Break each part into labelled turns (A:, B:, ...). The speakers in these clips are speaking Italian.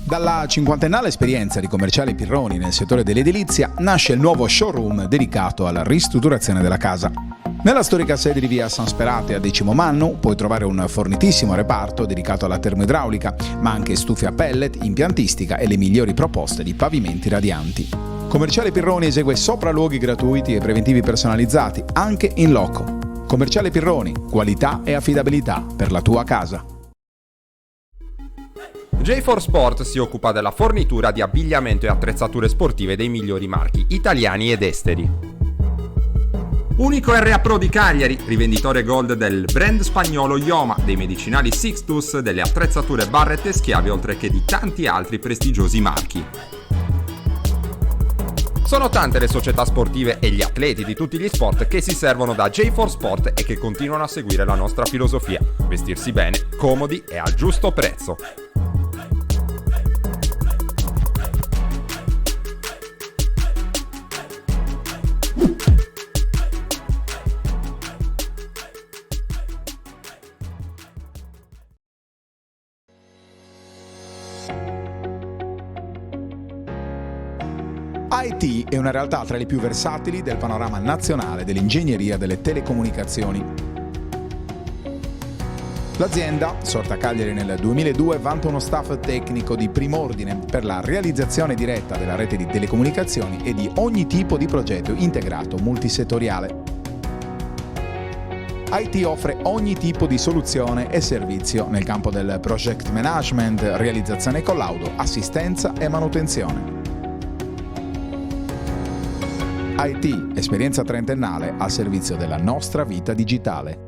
A: Dalla cinquantennale esperienza di Commerciale Pirroni nel settore dell'edilizia nasce il nuovo showroom dedicato alla ristrutturazione della casa. Nella storica sede di via San Sperate a Decimo Mannu puoi trovare un fornitissimo reparto dedicato alla termoidraulica, ma anche stufe a pellet, impiantistica e le migliori proposte di pavimenti radianti. Commerciale Pirroni esegue sopralluoghi gratuiti e preventivi personalizzati, anche in loco. Commerciale Pirroni, qualità e affidabilità per la tua casa.
B: J4 Sport si occupa della fornitura di abbigliamento e attrezzature sportive dei migliori marchi italiani ed esteri. Unico RA Pro di Cagliari, rivenditore gold del brand spagnolo Ioma, dei medicinali Sixtus, delle attrezzature Barrett e Schiavi, oltre che di tanti altri prestigiosi marchi. Sono tante le società sportive e gli atleti di tutti gli sport che si servono da J4 Sport e che continuano a seguire la nostra filosofia: vestirsi bene, comodi e al giusto prezzo.
A: IT è una realtà tra le più versatili del panorama nazionale dell'ingegneria delle telecomunicazioni. L'azienda, sorta a Cagliari nel 2002, vanta uno staff tecnico di prim'ordine per la realizzazione diretta della rete di telecomunicazioni e di ogni tipo di progetto integrato multisettoriale. IT offre ogni tipo di soluzione e servizio nel campo del project management, realizzazione e collaudo, assistenza e manutenzione. IT, esperienza trentennale al servizio della nostra vita digitale.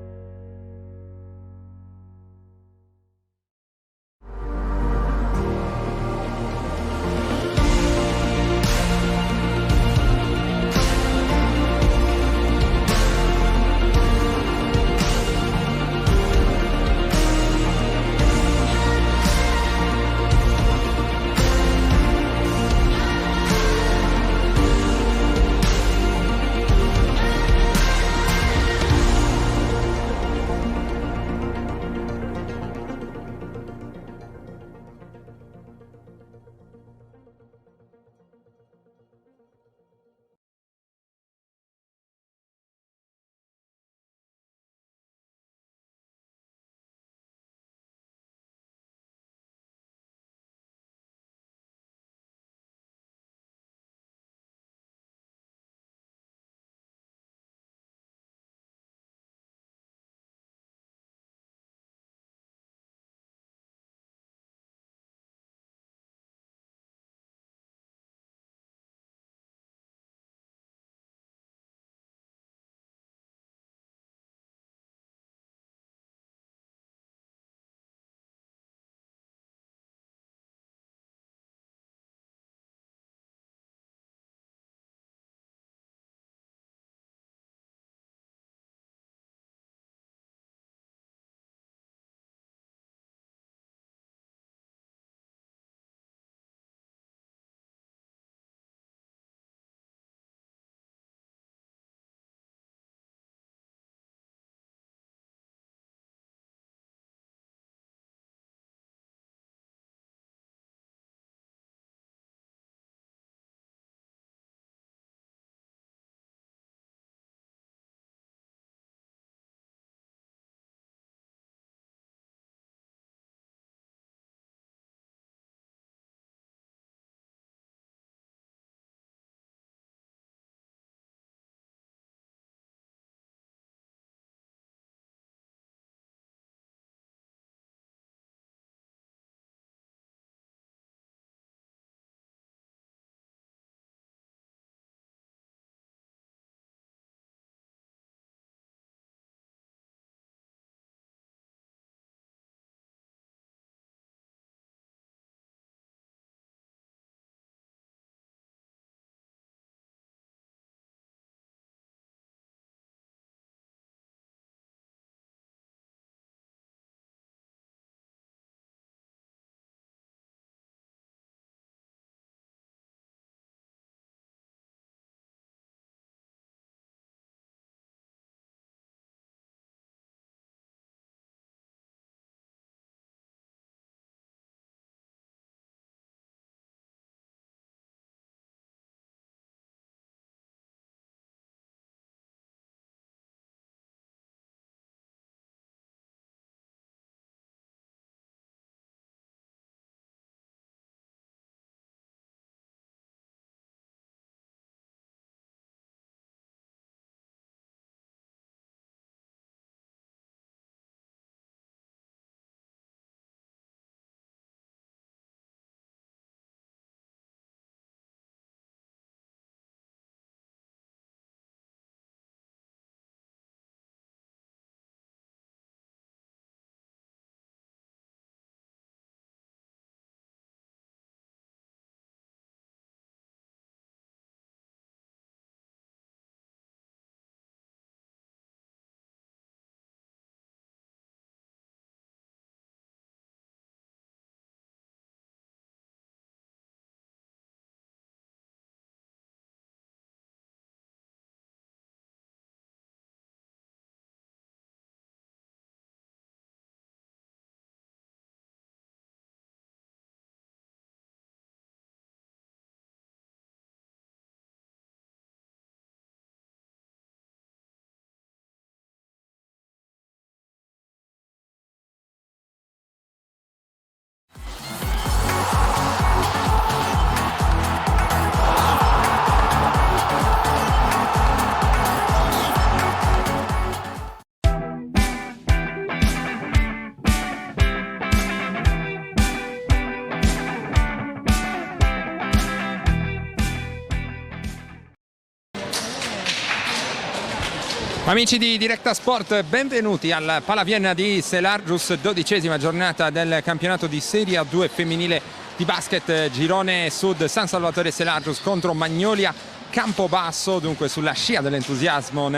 B: Amici di Directa Sport, benvenuti al Palavienna di Selargius, 12ª giornata del campionato di Serie A2 femminile di basket, girone sud, San Salvatore Selargius contro Magnolia Campobasso, dunque sulla scia dell'entusiasmo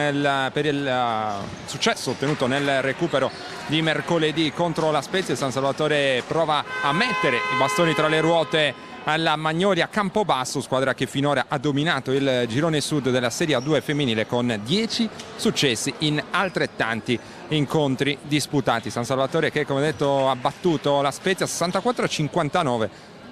B: per il successo ottenuto nel recupero di mercoledì contro la Spezia. San Salvatore prova a mettere i bastoni tra le ruote alla Magnolia Campobasso, squadra che finora ha dominato il girone sud della Serie A2 femminile con 10 successi in altrettanti incontri disputati. San Salvatore che, come detto, ha battuto la Spezia 64-59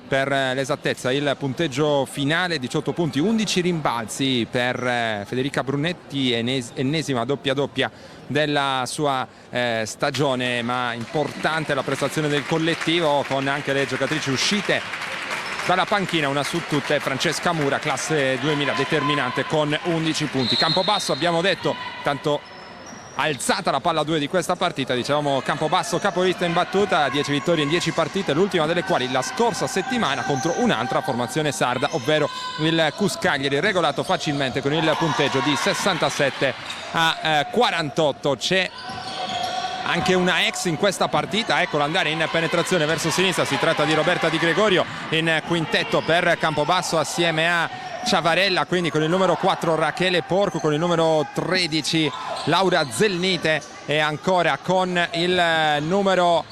B: per l'esattezza, il punteggio finale 18 punti, 11 rimbalzi per Federica Brunetti, ennesima doppia della sua stagione, ma importante la prestazione del collettivo con anche le giocatrici uscite dalla panchina, una su tutte Francesca Mura, classe 2000, determinante con 11 punti. Campobasso, abbiamo detto, tanto alzata la palla 2 di questa partita, dicevamo Campobasso capolista in battuta, 10 vittorie in 10 partite, l'ultima delle quali la scorsa settimana contro un'altra formazione sarda, ovvero il Cus Cagliari, regolato facilmente con il punteggio di 67-48. C'è anche una ex in questa partita, eccola andare in penetrazione verso sinistra, si tratta di Roberta Di Gregorio in quintetto per Campobasso assieme a Ciavarella, quindi con il numero 4 Rachele Porco, con il numero 13 Laura Zelnite e ancora con il numero,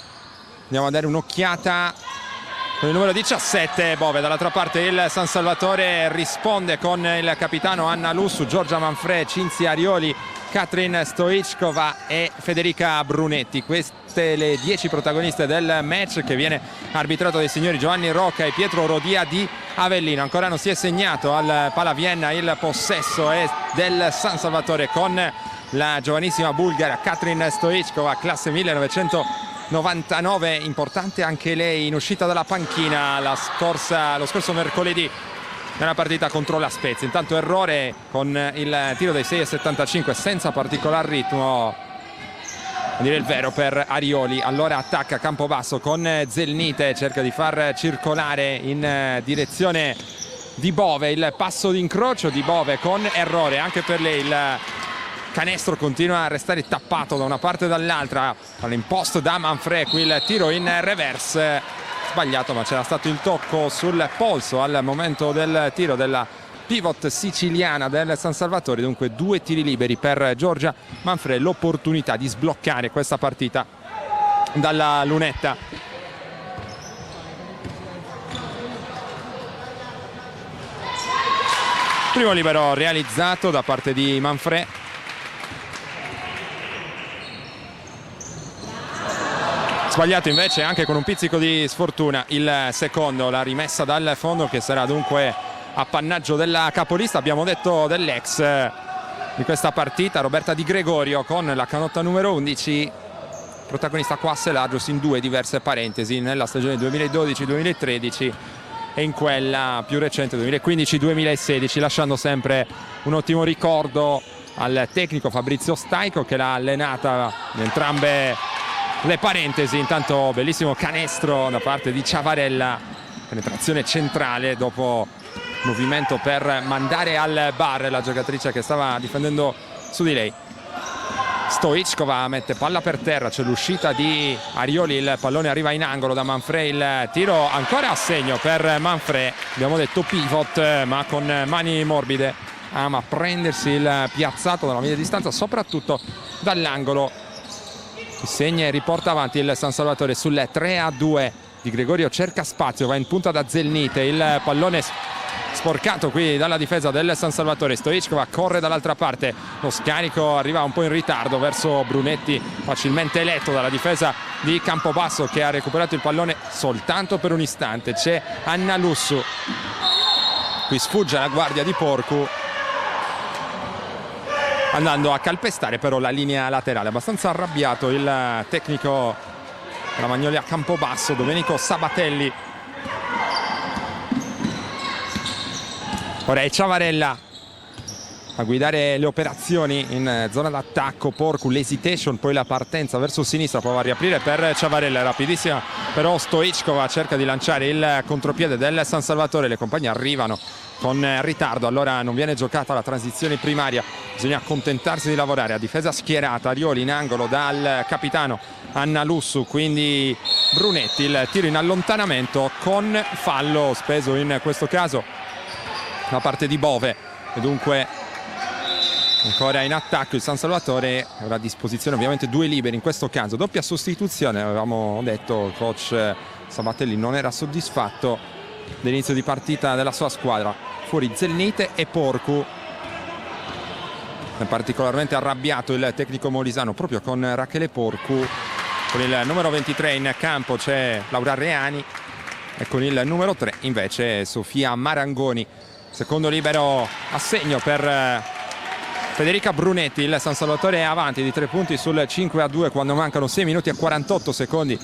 B: andiamo a dare un'occhiata, con il numero 17 Bove. Dall'altra parte il San Salvatore risponde con il capitano Anna Lussu, Giorgia Manfrè, Cinzia Arioli, Katrin Stoichkova e Federica Brunetti. Queste le 10 protagoniste del match, che viene arbitrato dai signori Giovanni Rocca e Pietro Rodia di Avellino. Ancora non si è segnato al Palavienna, il possesso è del San Salvatore con la giovanissima bulgara Katrin Stoichkova, classe 1999, importante anche lei in uscita dalla panchina lo scorso mercoledì nella partita contro la Spezia. Intanto errore con il tiro dei 6,75 senza particolar ritmo, a dire il vero, per Arioli. Allora attacca Campobasso con Zelnite, cerca di far circolare in direzione di Bove, il passo d'incrocio di Bove con errore anche per lei. Il canestro continua a restare tappato da una parte e dall'altra, all'imposto da Manfrè. Qui il tiro in reverse sbagliato, ma c'era stato il tocco sul polso al momento del tiro della pivot siciliana del San Salvatore. Dunque 2 tiri liberi per Giorgia Manfrè, l'opportunità di sbloccare questa partita dalla lunetta. Primo libero realizzato da parte di Manfrè. Sbagliato invece anche con un pizzico di sfortuna il secondo, la rimessa dal fondo che sarà dunque appannaggio della capolista, abbiamo detto dell'ex di questa partita, Roberta Di Gregorio, con la canotta numero 11, protagonista qua a Selargius in 2 diverse parentesi, nella stagione 2012-2013 e in quella più recente 2015-2016, lasciando sempre un ottimo ricordo al tecnico Fabrizio Staico, che l'ha allenata in entrambe le parentesi. Intanto bellissimo canestro da parte di Ciavarella, penetrazione centrale dopo movimento per mandare al bar la giocatrice che stava difendendo su di lei. Stoichkova mette palla per terra, c'è l'uscita di Arioli, il pallone arriva in angolo da Manfrè, il tiro ancora a segno per Manfrè, abbiamo detto pivot ma con mani morbide, ama prendersi il piazzato dalla media distanza, soprattutto dall'angolo. Segna e riporta avanti il San Salvatore sul 3-2. Di Gregorio cerca spazio, va in punta da Zelnite, il pallone sporcato qui dalla difesa del San Salvatore. Stoichkova corre dall'altra parte, lo scarico arriva un po' in ritardo verso Brunetti, facilmente eletto dalla difesa di Campobasso, che ha recuperato il pallone soltanto per un istante. C'è Anna Lussu, qui sfugge la guardia di Porcu, andando a calpestare però la linea laterale. Abbastanza arrabbiato il tecnico della Magnolia Campobasso, Domenico Sabatelli. Ora è Ciavarella a guidare le operazioni in zona d'attacco. Porcu, l'hesitation, poi la partenza verso sinistra, prova a riaprire per Ciavarella, rapidissima però Stoichkova cerca di lanciare il contropiede del San Salvatore, le compagne arrivano con ritardo, allora non viene giocata la transizione primaria, bisogna accontentarsi di lavorare a difesa schierata. Arioli in angolo dal capitano Annalussu, quindi Brunetti, il tiro in allontanamento con fallo speso in questo caso da parte di Bove, e dunque ancora in attacco il San Salvatore. Avrà a disposizione ovviamente 2 liberi in questo caso, doppia sostituzione. Avevamo detto il coach Sabatelli non era soddisfatto dell'inizio di partita della sua squadra. Fuori Zelnite e Porcu, è particolarmente arrabbiato il tecnico molisano proprio con Rachele Porcu. Con il numero 23 in campo c'è Laura Reani e con il numero 3 invece Sofia Marangoni. Secondo libero a segno per Federica Brunetti. Il San Salvatore è avanti di 3 punti sul 5-2 quando mancano 6 minuti e 48 secondi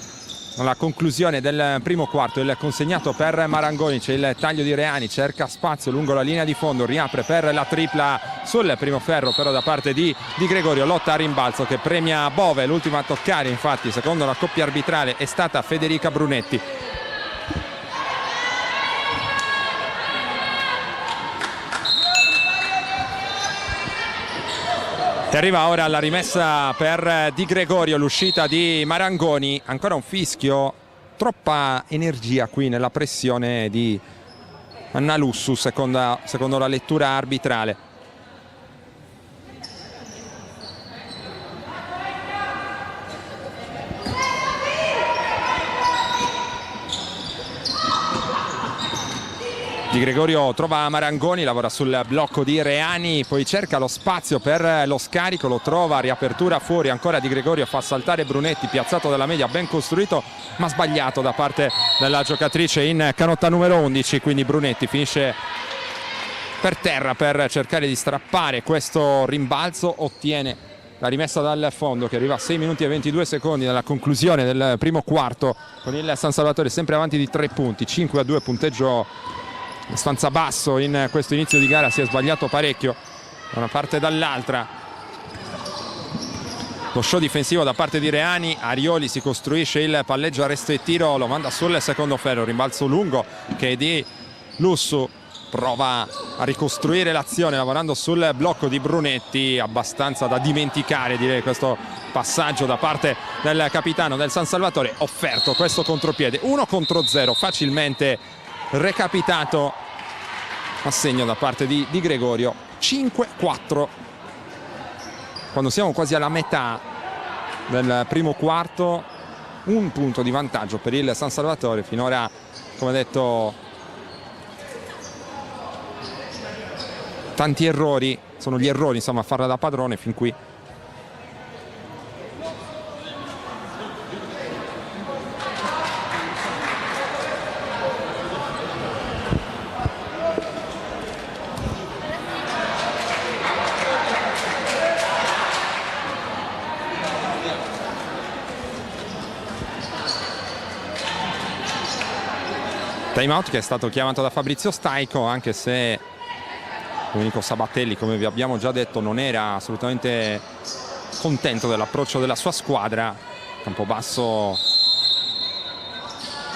B: alla conclusione del primo quarto. Il consegnato per Marangoni, c'è il taglio di Reani, cerca spazio lungo la linea di fondo, riapre per la tripla sul primo ferro però da parte di Gregorio, lotta a rimbalzo che premia Bove. L'ultima a toccare infatti secondo la coppia arbitrale è stata Federica Brunetti. E arriva ora la rimessa per Di Gregorio, l'uscita di Marangoni, ancora un fischio, troppa energia qui nella pressione di Annalussu secondo la lettura arbitrale. Di Gregorio trova Marangoni, lavora sul blocco di Reani, poi cerca lo spazio per lo scarico, lo trova, riapertura fuori, ancora Di Gregorio fa saltare Brunetti, piazzato dalla media, ben costruito ma sbagliato da parte della giocatrice in canotta numero 11, quindi Brunetti finisce per terra per cercare di strappare questo rimbalzo, ottiene la rimessa dal fondo che arriva a 6 minuti e 22 secondi dalla conclusione del primo quarto, con il San Salvatore sempre avanti di 3 punti, 5-2 punteggio abbastanza basso in questo inizio di gara. Si è sbagliato parecchio da una parte e dall'altra. Lo show difensivo da parte di Reani, Arioli si costruisce il palleggio, arresto e tiro, lo manda sul secondo ferro, rimbalzo lungo che di Lussu prova a ricostruire l'azione lavorando sul blocco di Brunetti, abbastanza da dimenticare direi questo passaggio da parte del capitano del San Salvatore. Offerto questo contropiede 1 contro 0 facilmente recapitato a segno da parte di Gregorio. 5-4 quando siamo quasi alla metà del primo quarto, 1 punto di vantaggio per il San Salvatore. Finora, come detto, tanti errori, sono gli errori insomma a farla da padrone fin qui. Time out che è stato chiamato da Fabrizio Staico, anche se Domenico Sabatelli, come vi abbiamo già detto, non era assolutamente contento dell'approccio della sua squadra. Campobasso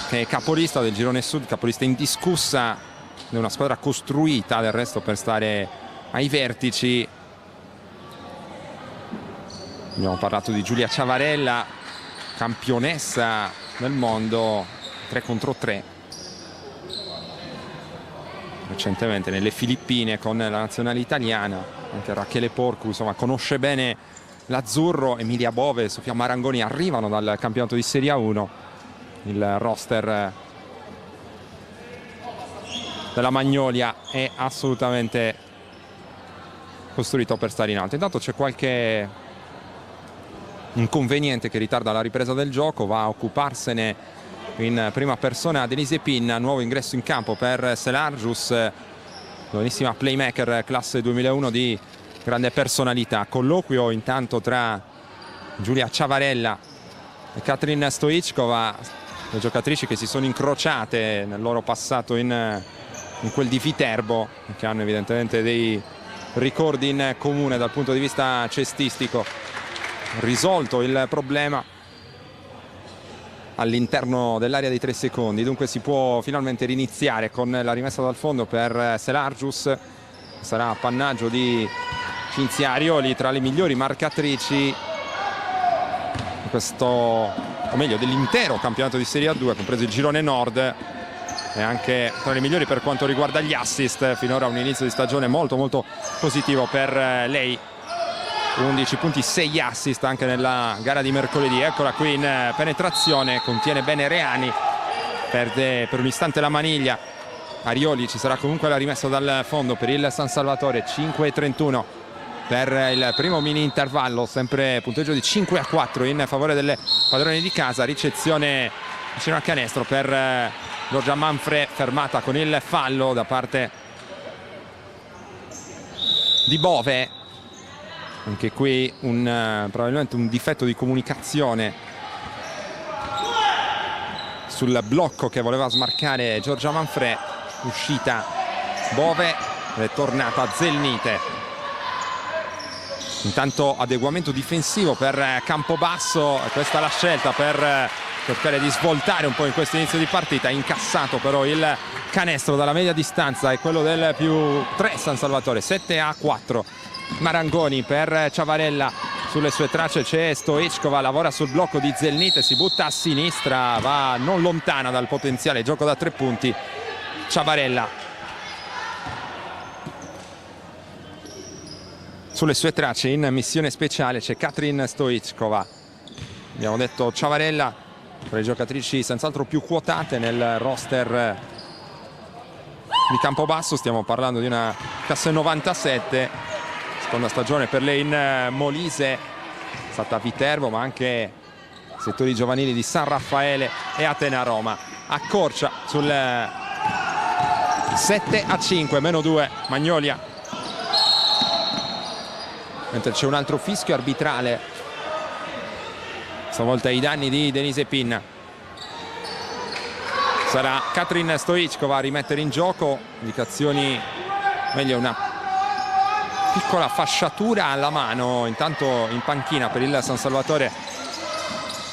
B: che è capolista del girone sud, capolista indiscussa, è una squadra costruita del resto per stare ai vertici. Abbiamo parlato di Giulia Ciavarella, campionessa del mondo 3 contro 3 recentemente nelle Filippine con la nazionale italiana. Anche Rachele Porcu insomma conosce bene l'azzurro. Emilia Bove e Sofia Marangoni arrivano dal campionato di Serie A1. Il roster della Magnolia è assolutamente costruito per stare in alto. Intanto c'è qualche inconveniente che ritarda la ripresa del gioco, va a occuparsene in prima persona Denise Pin, nuovo ingresso in campo per Selargius, buonissima playmaker classe 2001 di grande personalità. Colloquio intanto tra Giulia Ciavarella e Katrin Stoichkova, le giocatrici che si sono incrociate nel loro passato in quel di Viterbo, che hanno evidentemente dei ricordi in comune dal punto di vista cestistico. Risolto il problema all'interno dell'area dei 3 secondi, dunque si può finalmente riniziare con la rimessa dal fondo per Selargius. Sarà appannaggio di Cinzia Arioli, tra le migliori marcatrici di questo, o meglio dell'intero campionato di Serie A2, compreso il girone nord, e anche tra le migliori per quanto riguarda gli assist. Finora un inizio di stagione molto molto positivo per lei, 11 punti, 6 assist anche nella gara di mercoledì. Eccola qui in penetrazione, contiene bene Reani, perde per un istante la maniglia Arioli. Ci sarà comunque la rimessa dal fondo per il San Salvatore. 5:31 per il primo mini intervallo, sempre punteggio di 5-4 in favore delle padrone di casa. Ricezione vicino al canestro per Giorgia Manfre, fermata con il fallo da parte di Bove. Anche qui probabilmente un difetto di comunicazione sul blocco che voleva smarcare Giorgia Manfre. Uscita Bove, è tornata Zelnite. Intanto adeguamento difensivo per Campobasso, questa è la scelta per cercare di svoltare un po' in questo inizio di partita. Incassato però il canestro dalla media distanza, è quello del +3 San Salvatore. 7-4 Marangoni per Ciavarella, sulle sue tracce c'è Stoichkova, lavora sul blocco di Zelnite, si butta a sinistra, va non lontana dal potenziale gioco da 3 punti Ciavarella. Sulle sue tracce in missione speciale c'è Katrin Stoichkova. Abbiamo detto Ciavarella, tra le giocatrici senz'altro più quotate nel roster di Campobasso. Stiamo parlando di una classe 97, seconda stagione per lei in Molise, è stata a Viterbo ma anche settori giovanili di San Raffaele e Atena Roma. Accorcia sul 7-5, -2 Magnolia, mentre c'è un altro fischio arbitrale, stavolta ai danni di Denise Pinna. Sarà Katrin Stoichkova a rimettere in gioco. Indicazioni, meglio una piccola fasciatura alla mano intanto in panchina per il San Salvatore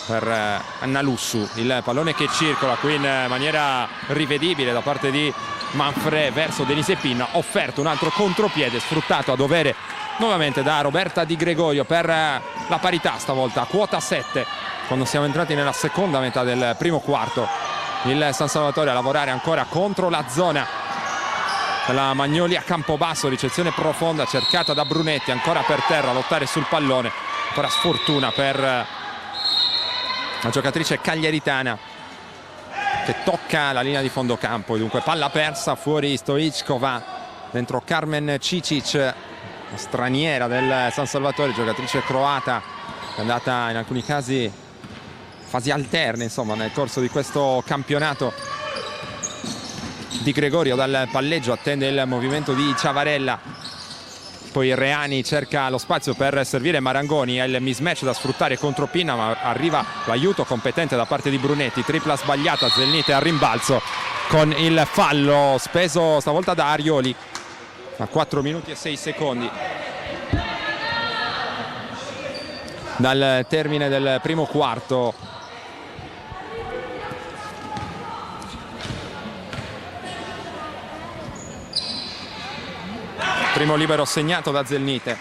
B: per Anna Lussu. Il pallone che circola qui in maniera rivedibile da parte di Manfre verso Denise Pinna, offerto un altro contropiede sfruttato a dovere nuovamente da Roberta Di Gregorio per la parità, stavolta a quota 7 quando siamo entrati nella seconda metà del primo quarto. Il San Salvatore a lavorare ancora contro la zona della Magnolia Campobasso, ricezione profonda cercata da Brunetti, ancora per terra a lottare sul pallone, ancora sfortuna per la giocatrice cagliaritana che tocca la linea di fondo campo. Dunque palla persa, fuori Stoichkova, dentro Carmen Cicic, straniera del San Salvatore, giocatrice croata che è andata in alcuni casi fasi alterne insomma nel corso di questo campionato. Di Gregorio dal palleggio attende il movimento di Ciavarella, poi Reani cerca lo spazio per servire Marangoni, è il mismatch da sfruttare contro Pinna ma arriva l'aiuto competente da parte di Brunetti. Tripla sbagliata, Zelnite al rimbalzo con il fallo speso stavolta da Arioli a 4 minuti e 6 secondi dal termine del primo quarto. Primo libero segnato da Zelnite.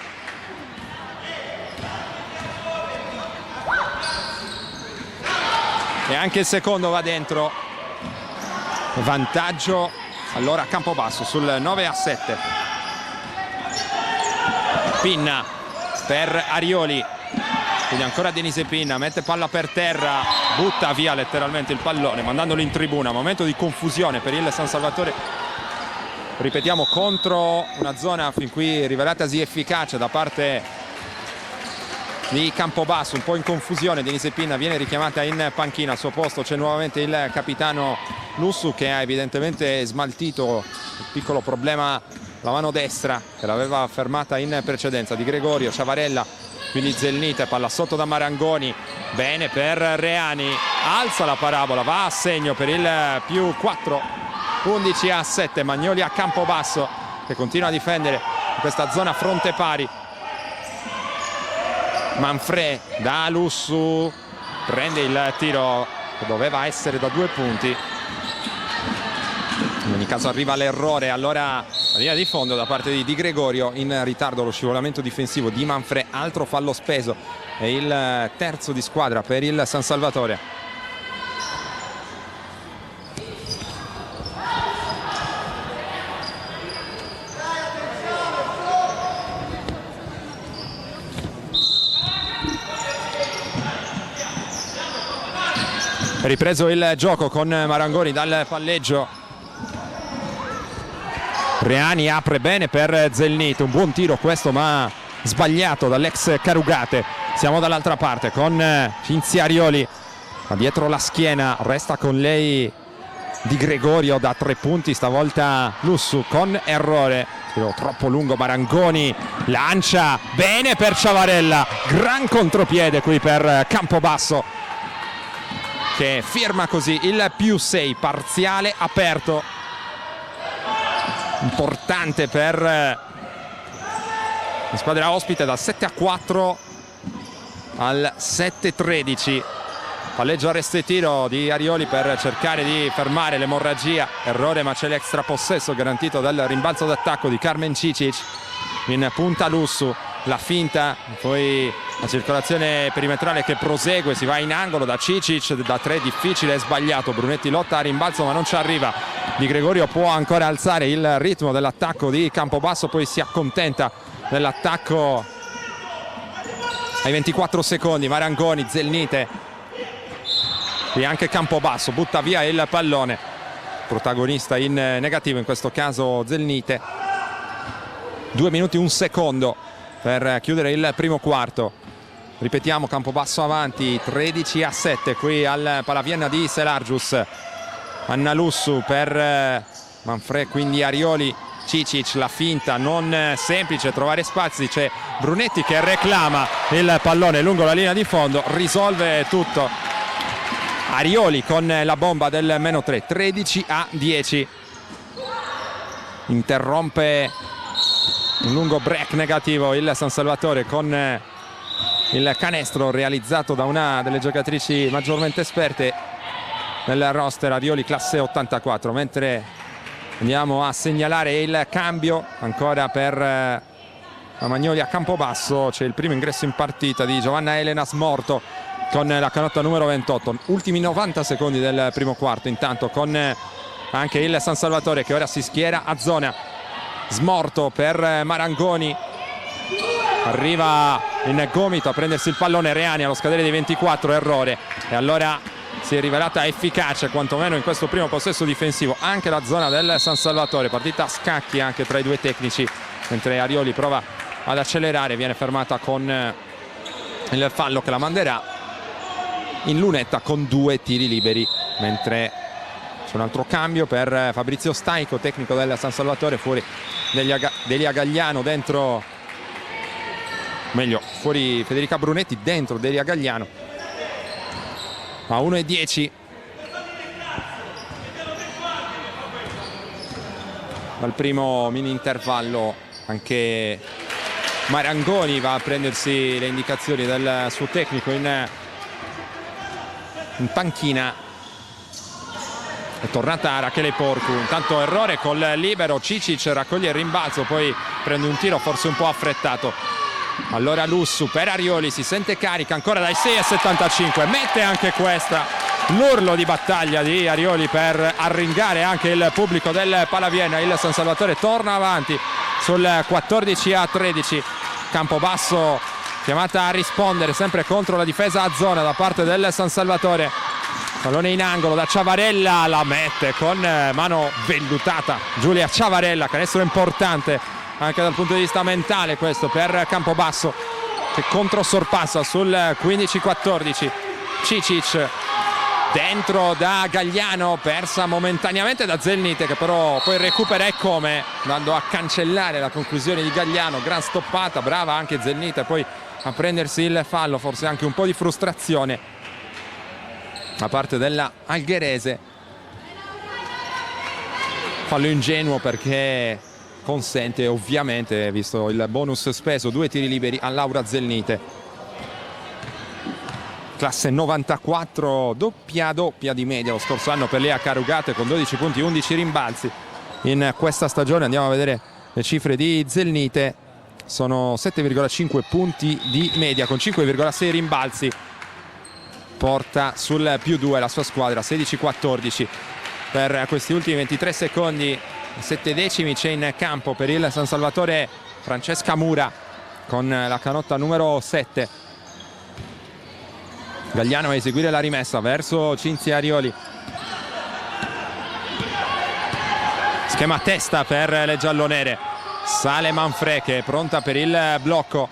B: E anche il secondo va dentro. Vantaggio allora Campobasso sul 9-7. Pinna per Arioli. Quindi ancora Denise Pinna, mette palla per terra, butta via letteralmente il pallone mandandolo in tribuna. Momento di confusione per il San Salvatore. Ripetiamo, contro una zona fin qui rivelatasi efficace da parte di Campobasso, un po' in confusione. Denise Pinna viene richiamata in panchina, al suo posto c'è nuovamente il capitano Lussu che ha evidentemente smaltito il piccolo problema la mano destra che l'aveva fermata in precedenza. Di Gregorio, Ciavarella, quindi Zelnite, palla sotto da Marangoni, bene per Reani, alza la parabola, va a segno per il +4. 11-7, Magnolia Campobasso che continua a difendere
C: in questa zona fronte pari. Manfred da Lussu prende il tiro che doveva essere da 2 punti. In ogni caso arriva l'errore, allora la linea di fondo da parte di Di Gregorio, in ritardo lo scivolamento difensivo di Manfred, altro fallo speso, è il terzo di squadra per il San Salvatore. Ripreso il gioco con Marangoni dal palleggio. Reani apre bene per Zelnit, un buon tiro questo ma sbagliato dall'ex Carugate. Siamo dall'altra parte con Cinzia Arioli, ma dietro la schiena resta con lei Di Gregorio da 3 punti, stavolta Lussu con errore. Tiro troppo lungo, Marangoni lancia bene per Ciavarella, gran contropiede qui per Campobasso che firma così il +6 parziale aperto. Importante per la squadra ospite, dal 7-4 al 7-13. Palleggio, arresto e tiro di Arioli per cercare di fermare l'emorragia. Errore, ma c'è l'extra possesso garantito dal rimbalzo d'attacco di Carmen Cicic. In punta Lussu, la finta, poi la circolazione perimetrale che prosegue, si va in angolo da Cicic, da 3 difficile e sbagliato. Brunetti lotta a rimbalzo ma non ci arriva. Di Gregorio può ancora alzare il ritmo dell'attacco di Campobasso, poi si accontenta dell'attacco ai 24 secondi. Marangoni, Zelnite, e anche Campobasso butta via il pallone. Protagonista in negativo in questo caso Zelnite. 2 minuti 1 secondo per chiudere il primo quarto. Ripetiamo, Campobasso avanti 13-7 qui al Palaviena di Selargius. Anna Lussu per Manfred, quindi Arioli, Cicic, la finta non semplice, trovare spazi, c'è Brunetti che reclama il pallone lungo la linea di fondo, risolve tutto Arioli con la bomba del -3, 13-10. Interrompe un lungo break negativo il San Salvatore con il canestro realizzato da una delle giocatrici maggiormente esperte nel roster, Arioli classe 84, mentre andiamo a segnalare il cambio ancora per la Magnoli a Campobasso. C'è il primo ingresso in partita di Giovanna Elena Smorto con la canotta numero 28. Ultimi 90 secondi del primo quarto, intanto con anche il San Salvatore che ora si schiera a zona. Smorto per Marangoni, arriva in gomito a prendersi il pallone Reani allo scadere dei 24, errore, e allora si è rivelata efficace quantomeno in questo primo possesso difensivo anche la zona del San Salvatore. Partita a scacchi anche tra i due tecnici, mentre Arioli prova ad accelerare, viene fermata con il fallo che la manderà in lunetta con 2 tiri liberi, mentre c'è un altro cambio per Fabrizio Staico, tecnico del San Salvatore, fuori Delia Gagliano, dentro, meglio fuori Federica Brunetti, dentro Delia Gagliano. A 1:10 dal primo mini intervallo. Anche Marangoni va a prendersi le indicazioni del suo tecnico in panchina. È tornata Rachele Porcu, intanto errore col libero, Cicic raccoglie il rimbalzo, poi prende un tiro forse un po' affrettato. Allora Lussu per Arioli, si sente carica ancora dai 6,75, mette anche questa, l'urlo di battaglia di Arioli per arringare anche il pubblico del Palaviena. Il San Salvatore torna avanti sul 14-13. Campobasso chiamata a rispondere sempre contro la difesa a zona da parte del San Salvatore. Pallone in angolo da Ciavarella, la mette con mano vellutata Giulia Ciavarella, canestro importante anche dal punto di vista mentale questo per Campobasso, che controsorpassa sul 15-14. Cicic dentro da Gagliano, persa momentaneamente da Zelnite, che però poi recupera, e come, andando a cancellare la conclusione di Gagliano. Gran stoppata, brava anche Zelnite poi a prendersi il fallo, forse anche un po' di frustrazione da parte della algherese. Fallo ingenuo perché consente ovviamente, visto il bonus speso, 2 tiri liberi a Laura Zelnite. Classe 94, doppia di media lo scorso anno per Lea Carugate con 12 punti, 11 rimbalzi in questa stagione. Andiamo a vedere le cifre di Zelnite, sono 7,5 punti di media con 5,6 rimbalzi, porta sul +2 la sua squadra. 16-14 per questi ultimi 23 secondi, 7 decimi c'è in campo per il San Salvatore Francesca Mura con la canotta numero 7. Gagliano a eseguire la rimessa verso Cinzia Arioli, schema a testa per le giallonere. Sale Manfrè che è pronta per il blocco,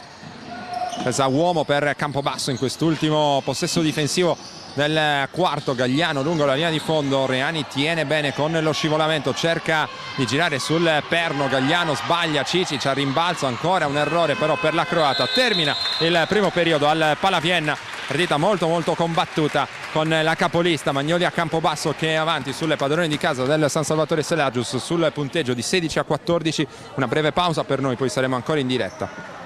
C: presa uomo per Campobasso in quest'ultimo possesso difensivo del quarto. Gagliano lungo la linea di fondo, Reani tiene bene con lo scivolamento, cerca di girare sul perno, Gagliano sbaglia, Cicic a rimbalzo, ancora un errore però per la croata. Termina il primo periodo al Palavienna, partita molto combattuta con la capolista Magnolia Campobasso che è avanti sulle padrone di casa del San Salvatore Selagius sul punteggio di 16-14. Una breve pausa per noi, poi saremo ancora in diretta.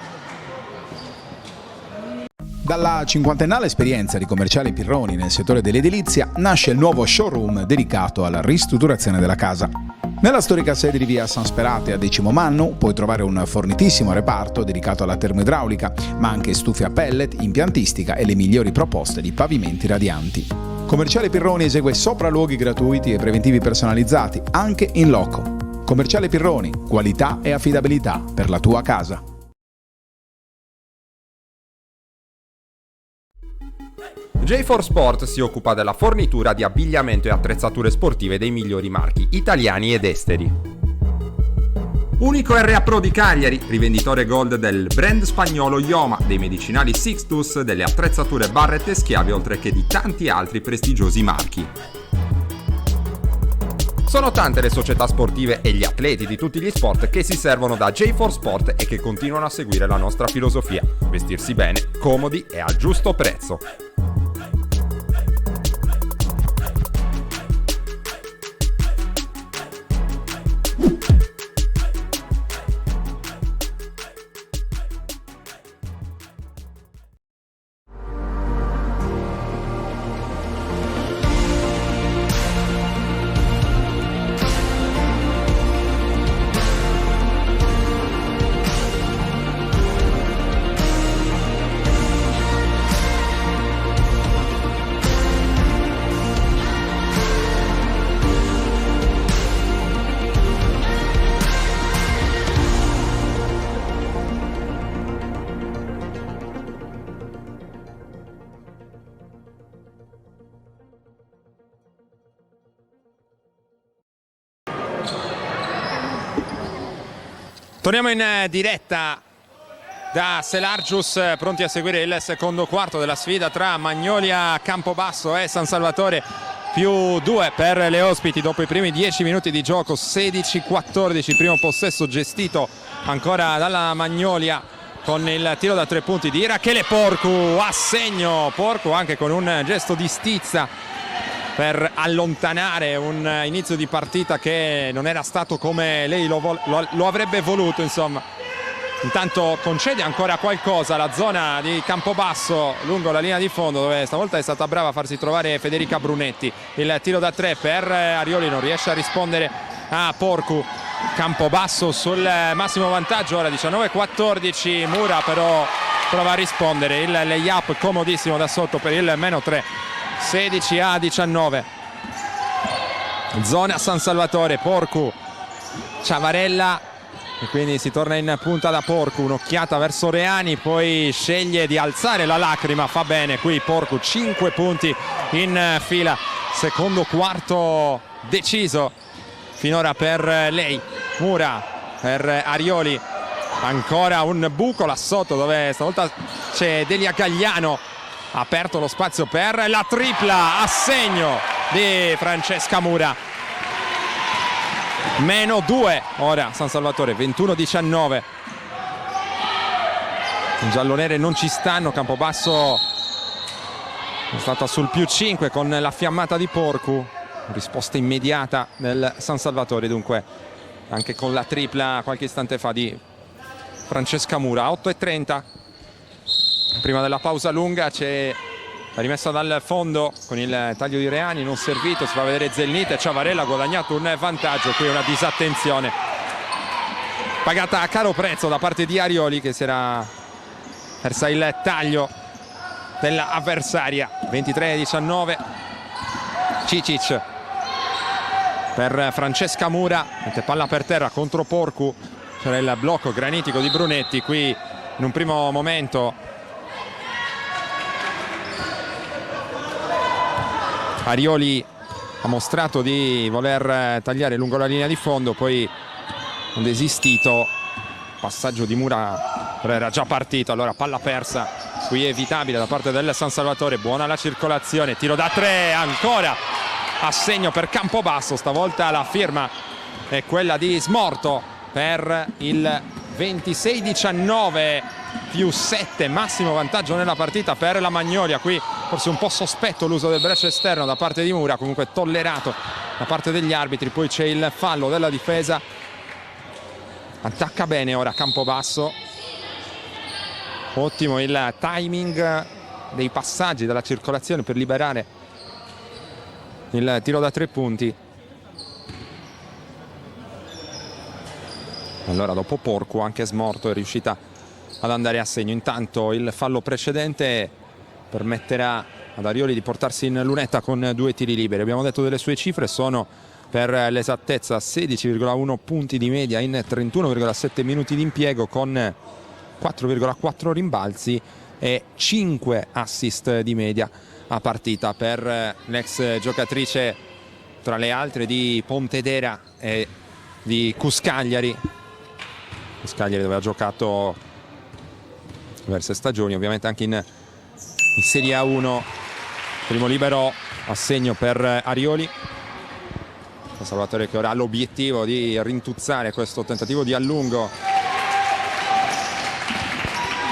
A: Dalla cinquantennale esperienza di Commerciale Pirroni nel settore dell'edilizia nasce il nuovo showroom dedicato alla ristrutturazione della casa. Nella storica sede di via San Sperate a Decimo Mannu puoi trovare un fornitissimo reparto dedicato alla termoidraulica, ma anche stufe a pellet, impiantistica e le migliori proposte di pavimenti radianti. Commerciale Pirroni esegue sopralluoghi gratuiti e preventivi personalizzati, anche in loco. Commerciale Pirroni, qualità e affidabilità per la tua casa.
B: J4 Sport si occupa della fornitura di abbigliamento e attrezzature sportive dei migliori marchi italiani ed esteri. Unico RA Pro di Cagliari, rivenditore gold del brand spagnolo Ioma, dei medicinali Sixtus, delle attrezzature Barrett e Schiavi, oltre che di tanti altri prestigiosi marchi. Sono tante le società sportive e gli atleti di tutti gli sport che si servono da J4 Sport e che continuano a seguire la nostra filosofia: vestirsi bene, comodi e al giusto prezzo.
C: Torniamo in diretta da Selagius, pronti a seguire il secondo quarto della sfida tra Magnolia Campobasso e San Salvatore. +2 per le ospiti dopo i primi 10 minuti di gioco. 16-14, primo possesso gestito ancora dalla Magnolia con il tiro da 3 punti di Rachele Porcu a segno. Porcu anche con un gesto di stizza per allontanare un inizio di partita che non era stato come lei lo avrebbe voluto, insomma. Intanto concede ancora qualcosa la zona di Campobasso lungo la linea di fondo, dove stavolta è stata brava a farsi trovare Federica Brunetti. Il tiro da 3 per Arioli, non riesce a rispondere a Porcu. Campobasso sul massimo vantaggio, ora 19-14. Mura però prova a rispondere, il layup comodissimo da sotto per il -3. 16-19. Zona San Salvatore, Porcu, Ciavarella, e quindi si torna in punta da Porcu. Un'occhiata verso Reani, poi sceglie di alzare la lacrima, fa bene qui Porcu. 5 punti in fila, secondo quarto deciso finora per lei. Mura per Arioli, ancora un buco là sotto dove stavolta c'è Delia Gagliano. Aperto lo spazio per la tripla a segno di Francesca Mura. -2 ora San Salvatore, 21-19. I giallonere non ci stanno. Campobasso è stata sul +5 con la fiammata di Porcu. Risposta immediata del San Salvatore, dunque anche con la tripla qualche istante fa di Francesca Mura. 8:30 prima della pausa lunga, c'è la rimessa dal fondo con il taglio di Reani, non servito, si fa vedere Zelnite. Ciavarella ha guadagnato un vantaggio, qui una disattenzione pagata a caro prezzo da parte di Arioli, che si era persa il taglio dell'avversaria. 23-19, Cicic per Francesca Mura, mette palla per terra contro Porcu, c'era il blocco granitico di Brunetti. Qui in un primo momento Arioli ha mostrato di voler tagliare lungo la linea di fondo, poi un desistito, passaggio di Mura però era già partito, allora palla persa qui evitabile da parte del San Salvatore. Buona la circolazione, tiro da 3 ancora a segno per Campobasso, stavolta la firma è quella di Smorto per il 26-19 più 7, massimo vantaggio nella partita per la Magnolia. Qui forse un po' sospetto l'uso del braccio esterno da parte di Mura, comunque tollerato da parte degli arbitri. Poi c'è il fallo della difesa, attacca bene ora Campobasso, ottimo il timing dei passaggi della circolazione per liberare il tiro da 3 punti. Allora dopo Porcu anche Smorto è riuscita ad andare a segno. Intanto il fallo precedente permetterà ad Arioli di portarsi in lunetta con 2 tiri liberi. Abbiamo detto delle sue cifre, sono per l'esattezza 16,1 punti di media in 31,7 minuti di impiego, con 4,4 rimbalzi e 5 assist di media a partita per l'ex giocatrice, tra le altre, di Pontedera e di Cuscagliari. Cuscagliari dove ha giocato diverse stagioni, ovviamente anche in Serie A1. Primo libero a segno per Arioli. Salvatore che ora ha l'obiettivo di rintuzzare questo tentativo di allungo.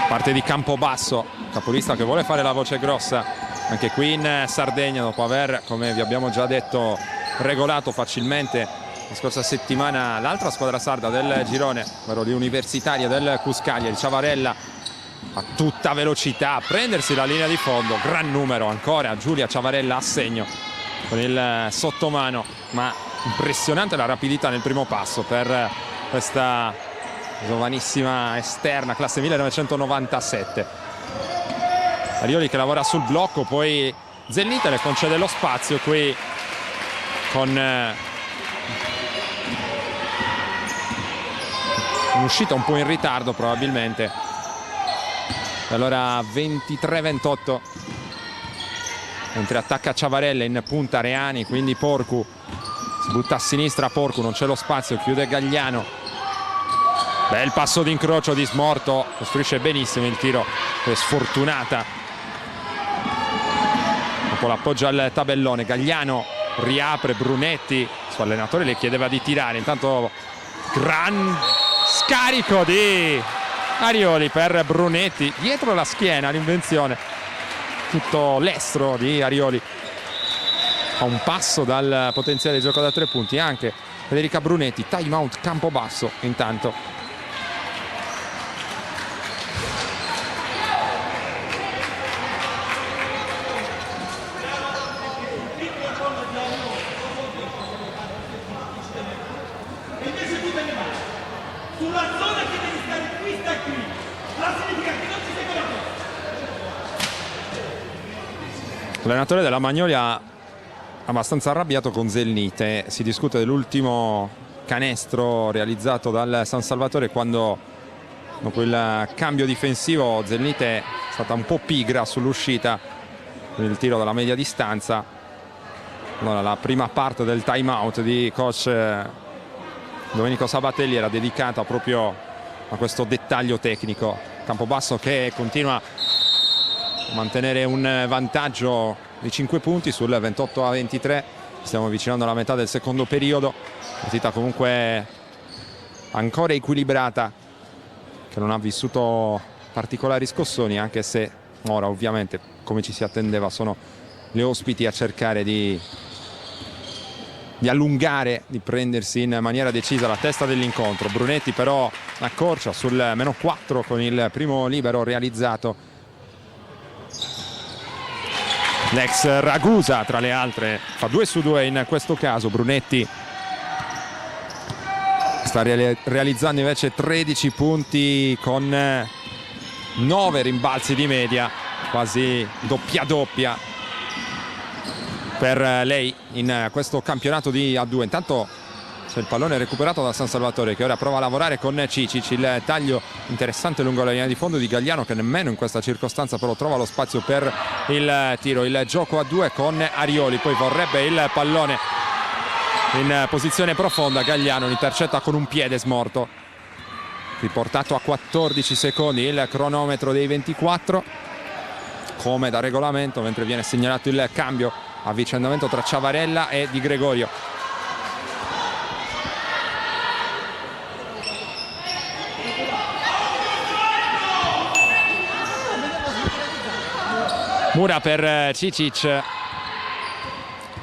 C: Parte di Campobasso, capolista che vuole fare la voce grossa anche qui in Sardegna, dopo aver, come vi abbiamo già detto, regolato facilmente la scorsa settimana l'altra squadra sarda del girone, ovvero l'Universitaria del Cuscagliari. Ciavarella a tutta velocità a prendersi la linea di fondo, gran numero ancora Giulia Ciavarella a segno con il sottomano, ma impressionante la rapidità nel primo passo per questa giovanissima esterna, classe 1997. Arioli che lavora sul blocco, poi Zelnite le concede lo spazio qui con un'uscita un po' in ritardo probabilmente. Allora 23-28, mentre attacca Ciavarella, in punta Reani, quindi Porcu si butta a sinistra. Porcu, non c'è lo spazio, chiude Gagliano. Bel passo d'incrocio di Smorto, costruisce benissimo il tiro, è sfortunata dopo l'appoggio al tabellone. Gagliano riapre, Brunetti, il suo allenatore le chiedeva di tirare, intanto gran scarico di Arioli per Brunetti, dietro la schiena l'invenzione, tutto l'estro di Arioli a un passo dal potenziale gioco da 3 punti anche Federica Brunetti. Time out Campobasso intanto. L'allenatore della Magnolia abbastanza arrabbiato con Zelnite, si discute dell'ultimo canestro realizzato dal San Salvatore, quando dopo il cambio difensivo Zelnite è stata un po' pigra sull'uscita per il tiro dalla media distanza. Allora, la prima parte del time out di coach Domenico Sabatelli era dedicata proprio a questo dettaglio tecnico. Campobasso che continua a mantenere un vantaggio di 5 punti sul 28-23. Stiamo avvicinando alla metà del secondo periodo, partita comunque ancora equilibrata, che non ha vissuto particolari scossoni, anche se ora ovviamente, come ci si attendeva, sono le ospiti a cercare di allungare, di prendersi in maniera decisa la testa dell'incontro. Brunetti però accorcia sul -4 con il primo libero realizzato. L'ex Ragusa tra le altre fa 2 su 2 in questo caso. Brunetti sta realizzando invece 13 punti con 9 rimbalzi di media, quasi doppia per lei in questo campionato di A2. Intanto c'è il pallone recuperato da San Salvatore, che ora prova a lavorare con Cicic. Il taglio interessante lungo la linea di fondo di Gagliano, che nemmeno in questa circostanza però trova lo spazio per il tiro. Il gioco a 2 con Arioli, poi vorrebbe il pallone in posizione profonda. Gagliano intercetta con un piede smorto. Riportato a 14 secondi il cronometro dei 24 come da regolamento, mentre viene segnalato il cambio, avvicendamento tra Ciavarella e Di Gregorio. Mura per Cicic,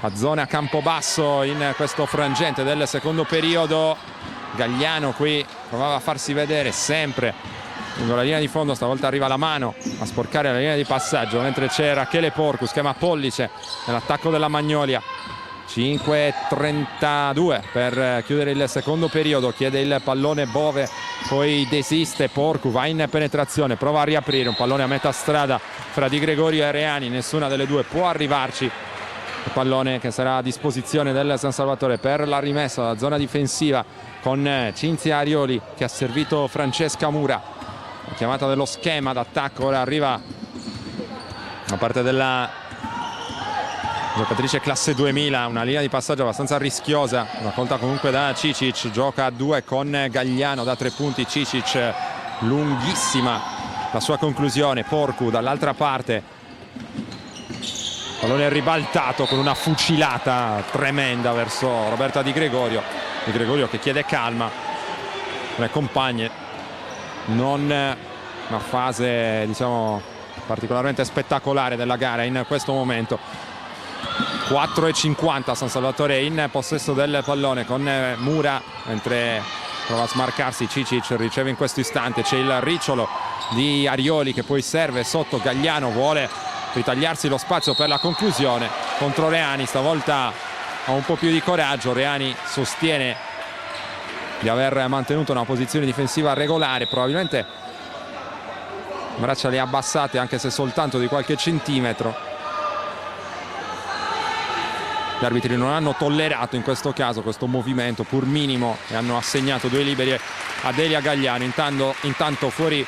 C: a zona Campobasso in questo frangente del secondo periodo. Gagliano qui provava a farsi vedere sempre lungo la linea di fondo, stavolta arriva la mano a sporcare la linea di passaggio, mentre c'è Rachele Porcu, schema pollice nell'attacco della Magnolia. 5:32 per chiudere il secondo periodo, chiede il pallone Bove, poi desiste. Porcu va in penetrazione, prova a riaprire un pallone a metà strada fra Di Gregorio e Reani, nessuna delle due può arrivarci. Il pallone che sarà a disposizione del San Salvatore per la rimessa dalla zona difensiva, con Cinzia Arioli che ha servito Francesca Mura. La chiamata dello schema d'attacco ora arriva da parte della giocatrice classe 2000, una linea di passaggio abbastanza rischiosa, raccolta comunque da Cicic. Gioca a 2 con Gagliano da 3 punti. Cicic, lunghissima la sua conclusione. Porcu dall'altra parte, pallone ribaltato con una fucilata tremenda verso Roberta Di Gregorio. Di Gregorio che chiede calma, le compagne, non una fase diciamo particolarmente spettacolare della gara in questo momento. 4:50, San Salvatore in possesso del pallone con Mura, mentre prova a smarcarsi Cicic, riceve in questo istante. C'è il ricciolo di Arioli che poi serve sotto. Gagliano vuole ritagliarsi lo spazio per la conclusione contro Reani, stavolta ha un po' più di coraggio. Reani sostiene di aver mantenuto una posizione difensiva regolare, probabilmente braccia le ha abbassate anche se soltanto di qualche centimetro. Gli arbitri non hanno tollerato in questo caso questo movimento pur minimo e hanno assegnato 2 liberi a Delia Gagliano. Intanto fuori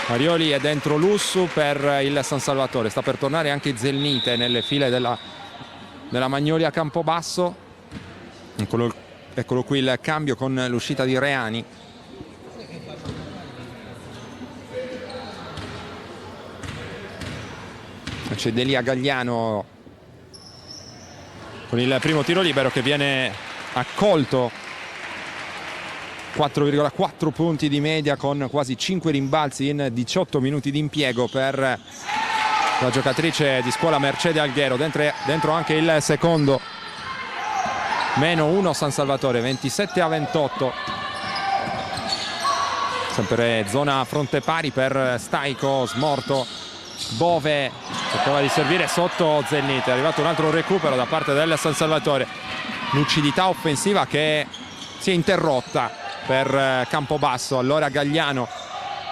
C: Arioli e dentro Lussu per il San Salvatore. Sta per tornare anche Zelnite nelle file della Magnolia Campobasso. Eccolo qui il cambio con l'uscita di Reani. C'è Delia Gagliano con il primo tiro libero che viene accolto. 4,4 punti di media con quasi 5 rimbalzi in 18 minuti di impiego per la giocatrice di scuola Mercedes Alghero. Dentro anche il secondo. -1 San Salvatore, 27-28. Sempre zona fronte pari per Staico. Smorto Bove cercava di servire sotto Zelnite. È arrivato un altro recupero da parte del San Salvatore. Lucidità offensiva che si è interrotta per Campobasso. Allora Gagliano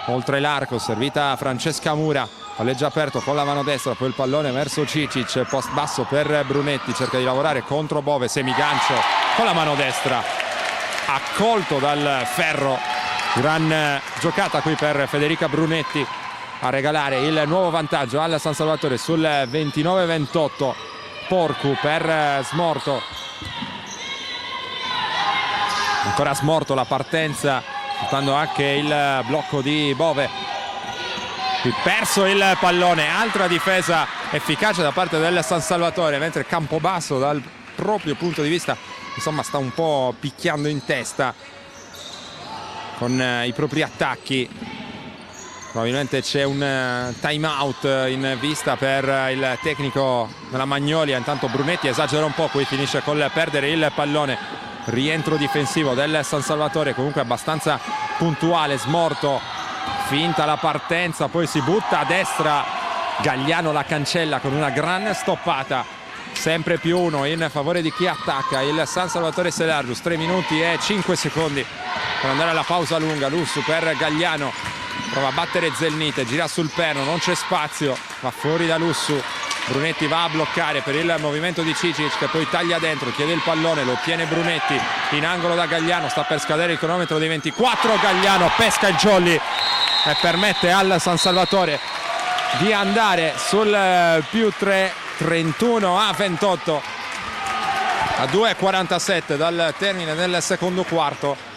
C: oltre l'arco, servita Francesca Mura, palleggia aperto con la mano destra, poi il pallone verso Cicic, post basso per Brunetti, cerca di lavorare contro Bove, semigancio con la mano destra, accolto dal ferro. Gran giocata qui per Federica Brunetti a regalare il nuovo vantaggio al San Salvatore sul 29-28. Porcu per Smorto, ancora Smorto, la partenza, portando anche il blocco di Bove. Perso il pallone, altra difesa efficace da parte del San Salvatore, mentre Campobasso dal proprio punto di vista insomma sta un po' picchiando in testa con i propri attacchi. Probabilmente c'è un time out in vista per il tecnico della Magnolia. Intanto Brunetti esagera un po', qui finisce col perdere il pallone. Rientro difensivo del San Salvatore, comunque abbastanza puntuale, smorto, finta la partenza, poi si butta a destra, Gagliano la cancella con una gran stoppata. Sempre più uno in favore di chi attacca, il San Salvatore Selargius. 3 minuti e 5 secondi per andare alla pausa lunga. Lussu per Gagliano, prova a battere Zelnite, gira sul perno, non c'è spazio, va fuori da Lussu. Brunetti va a bloccare per il movimento di Cicic, che poi taglia dentro, chiede il pallone, lo ottiene Brunetti in angolo da Gagliano, sta per scadere il cronometro dei 24. Gagliano pesca il jolly e permette al San Salvatore di andare sul più 3, 31-28 a 2:47 dal termine del secondo quarto.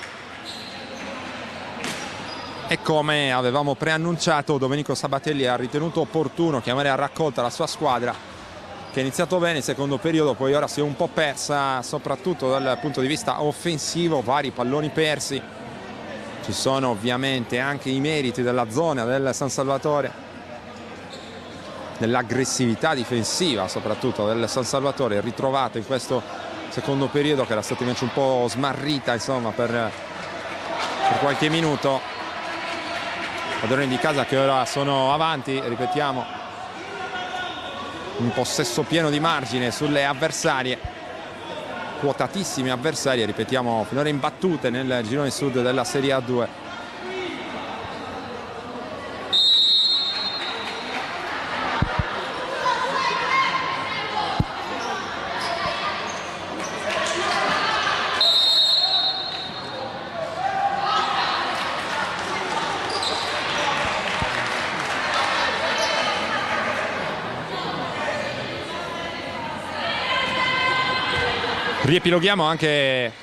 C: E come avevamo preannunciato, Domenico Sabatelli ha ritenuto opportuno chiamare a raccolta la sua squadra, che ha iniziato bene il secondo periodo, poi ora si è un po' persa soprattutto dal punto di vista offensivo, vari palloni persi. Ci sono ovviamente anche i meriti della zona del San Salvatore, dell'aggressività difensiva soprattutto del San Salvatore, ritrovata in questo secondo periodo, che era stata invece un po' smarrita insomma per qualche minuto. Padroni di casa che ora sono avanti, ripetiamo, un possesso pieno di margine sulle avversarie, quotatissime avversarie, ripetiamo, finora imbattute nel girone sud della Serie A2. Riepiloghiamo anche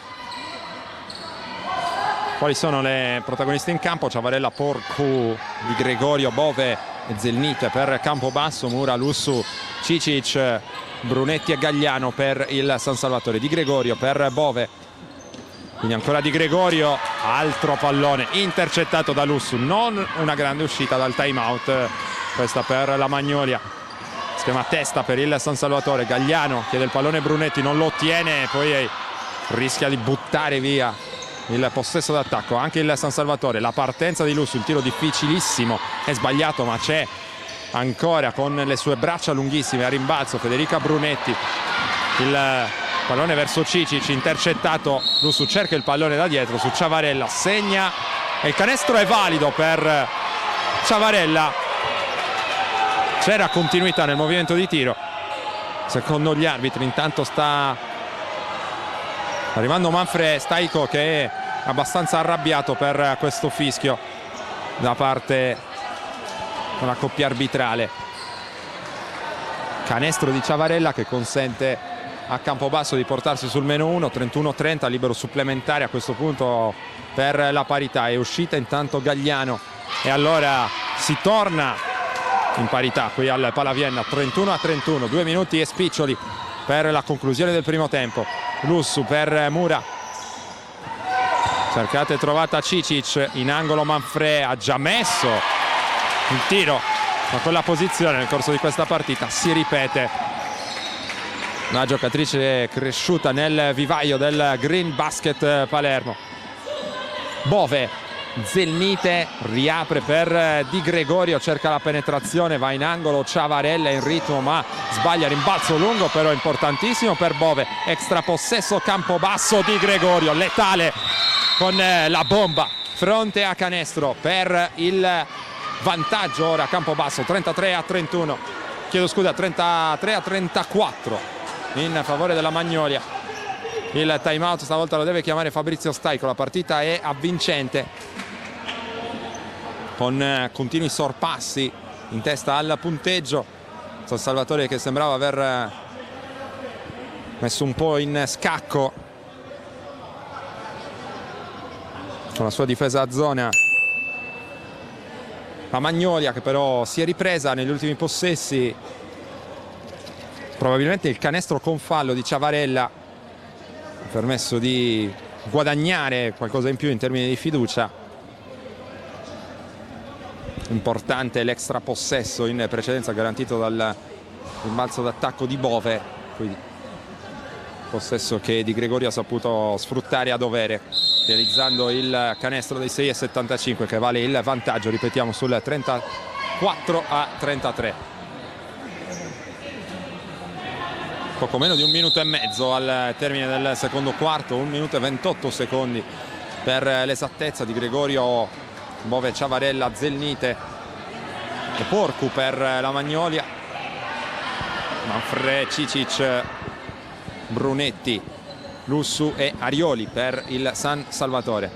C: quali sono le protagoniste in campo. Ciavarella, Porcu, Di Gregorio, Bove e Zelnite per Campobasso, Mura, Lussu, Cicic, Brunetti e Gagliano per il San Salvatore, Di Gregorio per Bove, quindi ancora Di Gregorio, altro pallone intercettato da Lussu, non una grande uscita dal time out questa per la Magnolia. Schema a testa per il San Salvatore, Gagliano chiede il pallone, Brunetti non lo ottiene, poi rischia di buttare via il possesso d'attacco anche il San Salvatore. La partenza di Lussu, il tiro difficilissimo, è sbagliato, ma c'è ancora con le sue braccia lunghissime a rimbalzo Federica Brunetti, il pallone verso Cicic, intercettato. Lussu cerca il pallone da dietro su Ciavarella, segna e il canestro è valido per Ciavarella. C'era continuità nel movimento di tiro secondo gli arbitri. Intanto sta arrivando Manfred Staico, che è abbastanza arrabbiato per questo fischio da parte della coppia arbitrale. Canestro di Ciavarella che consente a Campobasso di portarsi sul -1, 31-30, libero supplementare a questo punto per la parità. È uscita intanto Gagliano e allora si torna in parità qui al Palavienna, 31-31, 2 minuti e spiccioli per la conclusione del primo tempo. Lussu per Mura, cercata e trovata Cicic, in angolo Manfred ha già messo il tiro, ma quella posizione nel corso di questa partita si ripete. Una giocatrice cresciuta nel vivaio del Green Basket Palermo. Bove, Zelnite riapre per Di Gregorio, cerca la penetrazione, va in angolo Ciavarella in ritmo ma sbaglia, rimbalzo lungo però importantissimo per Bove, extra possesso Campobasso, Di Gregorio letale con la bomba fronte a canestro per il vantaggio ora Campobasso, 33-31, chiedo scusa, 33-34 in favore della Magnolia. Il time out stavolta lo deve chiamare Fabrizio Staico, la partita è avvincente con continui sorpassi in testa al punteggio. San Salvatore che sembrava aver messo un po' in scacco con la sua difesa a zona. La Magnolia che però si è ripresa negli ultimi possessi, probabilmente il canestro con fallo di Ciavarella ha permesso di guadagnare qualcosa in più in termini di fiducia. importante l'extra possesso in precedenza garantito dal rimbalzo d'attacco di Bove, quindi possesso che Di Gregorio ha saputo sfruttare a dovere, realizzando il canestro dei 6,75 che vale il vantaggio, ripetiamo, sul 34-33. Poco meno di 1 minuto e mezzo al termine del secondo quarto, 1 minuto e 28 secondi per l'esattezza. Di Gregorio, Bove, Ciavarella, Zelnite e Porcu per la Magnolia, Manfred, Cicic, Brunetti, Lussu e Arioli per il San Salvatore.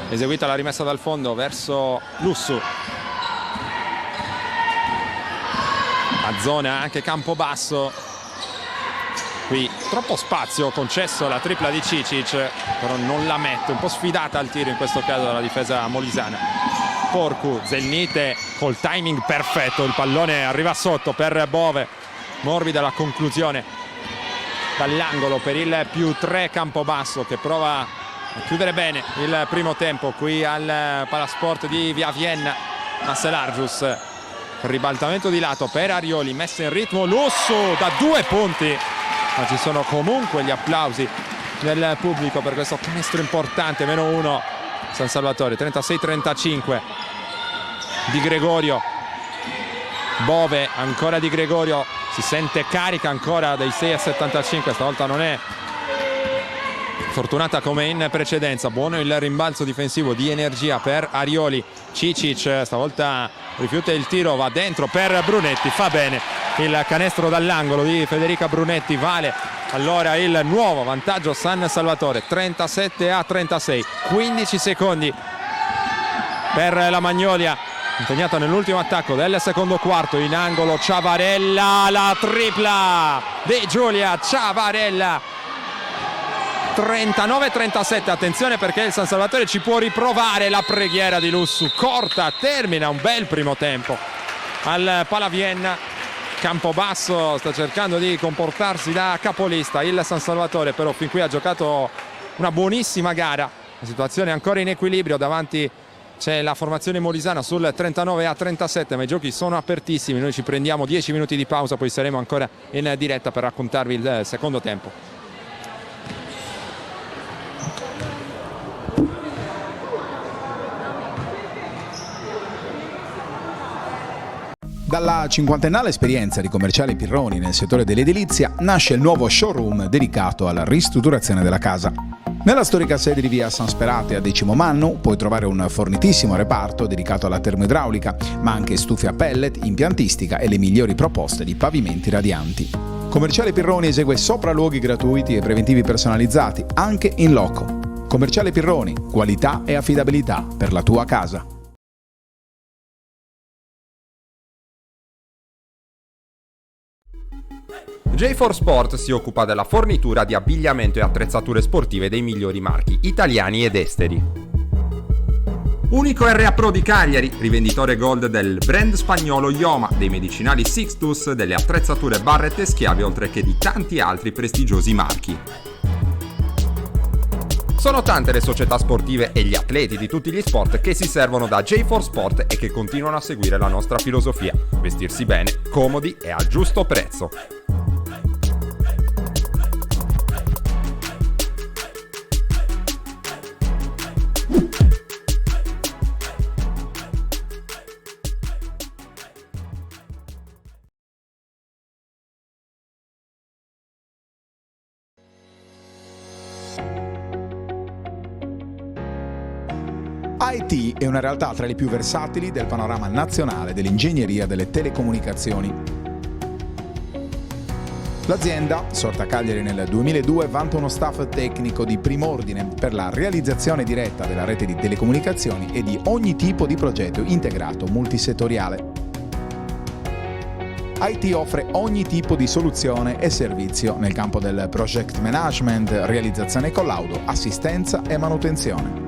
C: Eseguita la rimessa dal fondo verso Lussu, a zona anche Campobasso, qui troppo spazio concesso alla tripla di Cicic, però non la mette, un po' sfidata al tiro in questo caso dalla difesa molisana. Porcu, Zelnite col timing perfetto, il pallone arriva sotto per Bove, morbida la conclusione dall'angolo per il +3 Campobasso, che prova a chiudere bene il primo tempo qui al Palasport di Via Vienna. Masselargius, ribaltamento di lato per Arioli, messa in ritmo Lussu da 2 punti, ma ci sono comunque gli applausi del pubblico per questo canestro importante. -1 San Salvatore, 36-35. Di Gregorio, Bove, ancora Di Gregorio, si sente carica ancora dei 6,75, stavolta non è fortunata come in precedenza. Buono il rimbalzo difensivo di energia per Arioli. Cicic stavolta rifiuta il tiro, va dentro per Brunetti, fa bene il canestro dall'angolo di Federica Brunetti, vale allora il nuovo vantaggio San Salvatore, 37-36. 15 secondi per la Magnolia impegnata nell'ultimo attacco del secondo quarto. In angolo Ciavarella, la tripla di Giulia Ciavarella, 39-37. Attenzione perché il San Salvatore ci può riprovare. La preghiera di Lussu corta, termina un bel primo tempo al Palavienna. Campobasso sta cercando di comportarsi da capolista, il San Salvatore però fin qui ha giocato una buonissima gara. La situazione è ancora in equilibrio, davanti c'è la formazione molisana sul 39-37, ma i giochi sono apertissimi. Noi ci prendiamo 10 minuti di pausa, poi saremo ancora in diretta per raccontarvi il secondo tempo.
A: Dalla cinquantennale esperienza di commerciale Pirroni nel settore dell'edilizia nasce il nuovo showroom dedicato alla ristrutturazione della casa. Nella storica sede di via San Sperate a Decimomannu puoi trovare un fornitissimo reparto dedicato alla termoidraulica, ma anche stufe a pellet, impiantistica e le migliori proposte di pavimenti radianti. Commerciale Pirroni esegue sopralluoghi gratuiti e preventivi personalizzati, anche in loco. Commerciale Pirroni, qualità e affidabilità per la tua casa.
B: J4 Sport si occupa della fornitura di abbigliamento e attrezzature sportive dei migliori marchi italiani ed esteri. Unico RA Pro di Cagliari, rivenditore gold del brand spagnolo Ioma, dei medicinali Sixtus, delle attrezzature Barrett e Schiavi, oltre che di tanti altri prestigiosi marchi. Sono tante le società sportive e gli atleti di tutti gli sport che si servono da J4 Sport e che continuano a seguire la nostra filosofia: vestirsi bene, comodi e al giusto prezzo.
A: IT è una realtà tra le più versatili del panorama nazionale dell'ingegneria delle telecomunicazioni. L'azienda, sorta a Cagliari nel 2002, vanta uno staff tecnico di prim'ordine per la realizzazione diretta della rete di telecomunicazioni e di ogni tipo di progetto integrato multisettoriale. IT offre ogni tipo di soluzione e servizio nel campo del project management, realizzazione e collaudo, assistenza e manutenzione.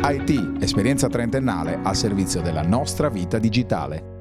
A: IT, esperienza trentennale al servizio della nostra vita digitale.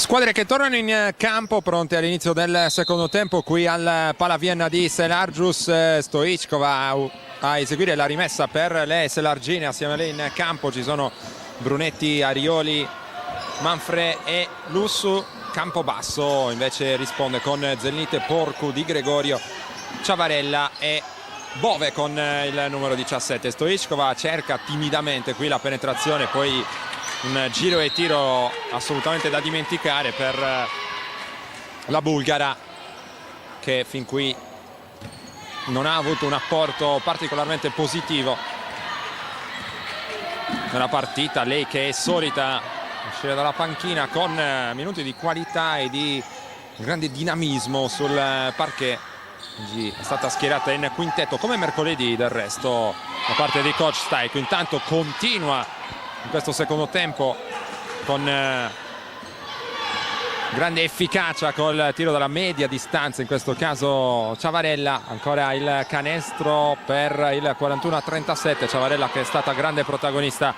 C: Squadre che tornano in campo pronte all'inizio del secondo tempo qui al Palavienna di Selargius. Stoichkova a eseguire la rimessa per le Selargine. Assieme a lei in campo ci sono Brunetti, Arioli, Manfre e Lussu. Campobasso invece risponde con Zelnite, Porcu, Di Gregorio, Ciavarella e Bove con il numero 17. Stoichkova cerca timidamente qui la penetrazione, poi un giro e tiro assolutamente da dimenticare per la bulgara, che fin qui non ha avuto un apporto particolarmente positivo nella partita. Lei che è solita uscire dalla panchina con minuti di qualità e di grande dinamismo sul parquet. Oggi è stata schierata in quintetto come mercoledì del resto da parte di coach Staiko. Intanto continua in questo secondo tempo con grande efficacia col tiro dalla media distanza, in questo caso Ciavarella. Ancora il canestro per il 41-37. Ciavarella che è stata grande protagonista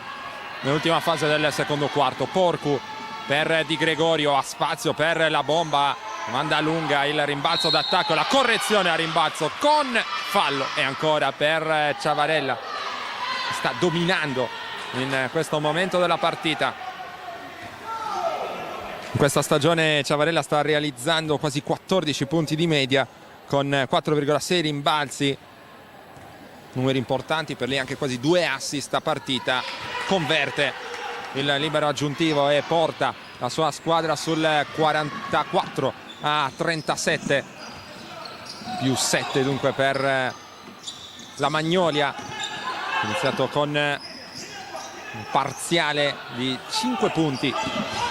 C: nell'ultima fase del secondo quarto. Porcu per Di Gregorio, ha spazio per la bomba, manda lunga il rimbalzo d'attacco, la correzione a rimbalzo con fallo, e ancora per Ciavarella, sta dominando in questo momento della partita. In questa stagione Ciavarella sta realizzando quasi 14 punti di media con 4,6 rimbalzi, numeri importanti per lei, anche quasi 2 assist a partita. Converte il libero aggiuntivo e porta la sua squadra sul 44-37, più 7 dunque per la Magnolia. Iniziato con un parziale di 5 punti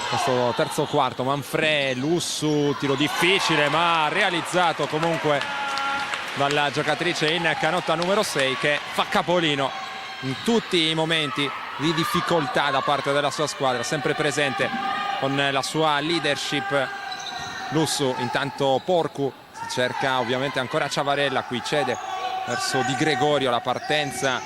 C: questo terzo quarto. Manfre, Lussu, tiro difficile ma realizzato comunque dalla giocatrice in canotta numero 6, che fa capolino in tutti i momenti di difficoltà da parte della sua squadra, sempre presente con la sua leadership. Lussu, intanto Porcu, si cerca ovviamente ancora Ciavarella, qui cede verso Di Gregorio, la partenza,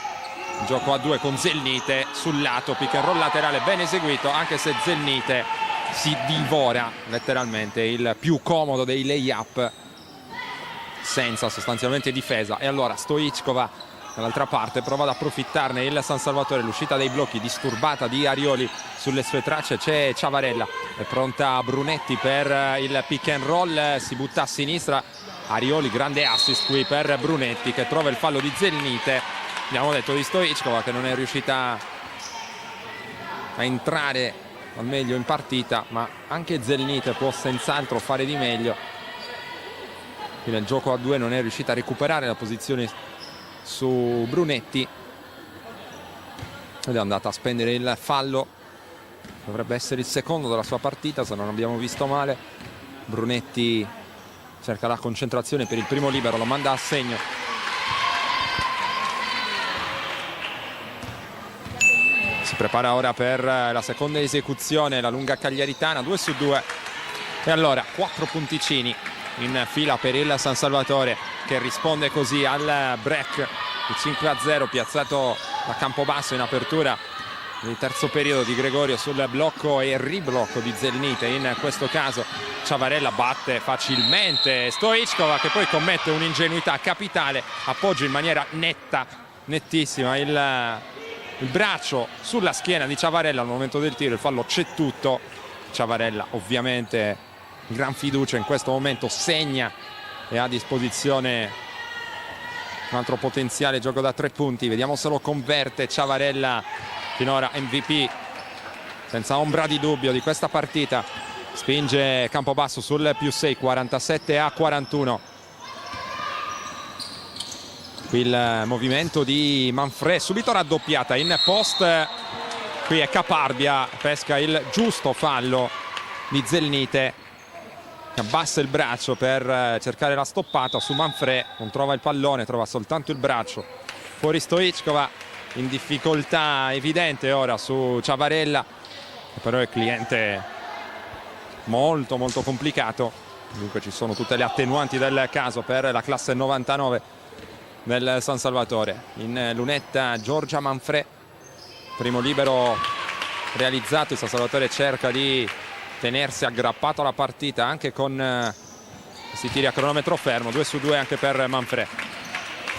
C: gioco a 2 con Zelnite sul lato, pick and roll laterale ben eseguito, anche se Zelnite si divora letteralmente il più comodo dei lay-up senza sostanzialmente difesa. E allora Stoichkova dall'altra parte prova ad approfittarne il San Salvatore, l'uscita dei blocchi disturbata di Arioli, sulle sue tracce c'è Ciavarella, è pronta Brunetti per il pick and roll, si butta a sinistra Arioli, grande assist qui per Brunetti che trova il fallo di Zelnite. Abbiamo detto di Stoichkova che non è riuscita a entrare al meglio in partita, ma anche Zelnite può senz'altro fare di meglio. Qui nel gioco a 2 non è riuscita a recuperare la posizione su Brunetti ed è andata a spendere il fallo. Dovrebbe essere il secondo della sua partita, se non abbiamo visto male. Brunetti cerca la concentrazione per il primo libero, lo manda a segno. Si prepara ora per la seconda esecuzione, la lunga cagliaritana, 2 su 2. E allora 4 punticini in fila per il San Salvatore, che risponde così al break di 5-0 piazzato da Campobasso in apertura del terzo periodo. Di Gregorio sul blocco e riblocco di Zelnite, in questo caso Ciavarella batte facilmente Stoichkova, che poi commette un'ingenuità capitale, appoggia in maniera nettissima il braccio sulla schiena di Ciavarella al momento del tiro. Il fallo c'è tutto. Ciavarella ovviamente gran fiducia in questo momento, segna e ha a disposizione un altro potenziale gioco da 3 punti. Vediamo se lo converte. Ciavarella, finora MVP senza ombra di dubbio di questa partita, spinge Campobasso sul più 6, 47-41. Qui il movimento di Manfre, subito raddoppiata in post, qui è Caparbia, pesca il giusto fallo di Zelnite, abbassa il braccio per cercare la stoppata su Manfre, non trova il pallone, trova soltanto il braccio. Fuori Stoichkova, in difficoltà evidente ora su Ciavarella, che però è cliente molto complicato. Dunque ci sono tutte le attenuanti del caso per la classe 99 del San Salvatore. In lunetta Giorgia Manfre, primo libero realizzato. Il San Salvatore cerca di tenersi aggrappato alla partita anche con questi tiri a cronometro fermo. 2-2 anche per Manfred.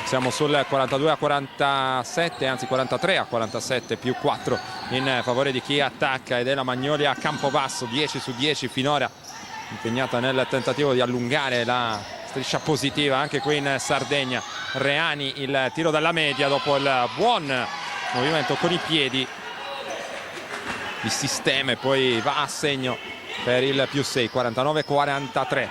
C: Siamo sul 42-47, anzi 43-47, più 4 in favore di chi attacca, ed è la Magnolia Campobasso, 10-10 finora, impegnata nel tentativo di allungare la striscia positiva anche qui in Sardegna. Reani, il tiro dalla media dopo il buon movimento con i piedi di sistema, e poi va a segno per il più 6, 49-43.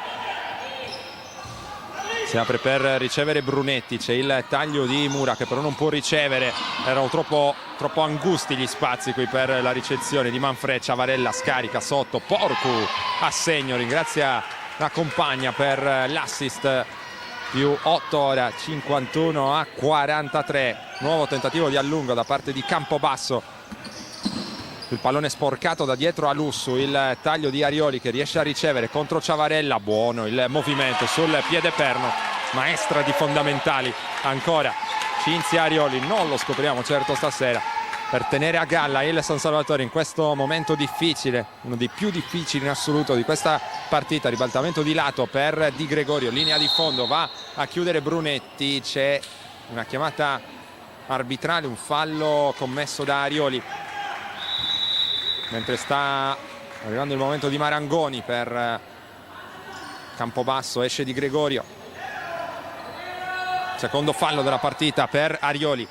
C: Si apre per ricevere Brunetti, c'è il taglio di Mura che però non può ricevere, erano troppo angusti gli spazi qui per la ricezione di Manfred. Ciavarella scarica sotto, Porcu a segno, ringrazia la compagna per l'assist, più 8 ora, 51-43. Nuovo tentativo di allungo da parte di Campobasso, il pallone sporcato da dietro a Lussu, il taglio di Arioli che riesce a ricevere contro Ciavarella, buono il movimento sul piede perno, maestra di fondamentali ancora Cinzia Arioli, non lo scopriamo certo stasera, per tenere a galla il San Salvatore in questo momento difficile, uno dei più difficili in assoluto di questa partita. Ribaltamento di lato per Di Gregorio, linea di fondo, va a chiudere Brunetti, c'è una chiamata arbitrale, un fallo commesso da Arioli, mentre sta arrivando il momento di Marangoni per Campobasso. Esce Di Gregorio, secondo fallo della partita per Arioli.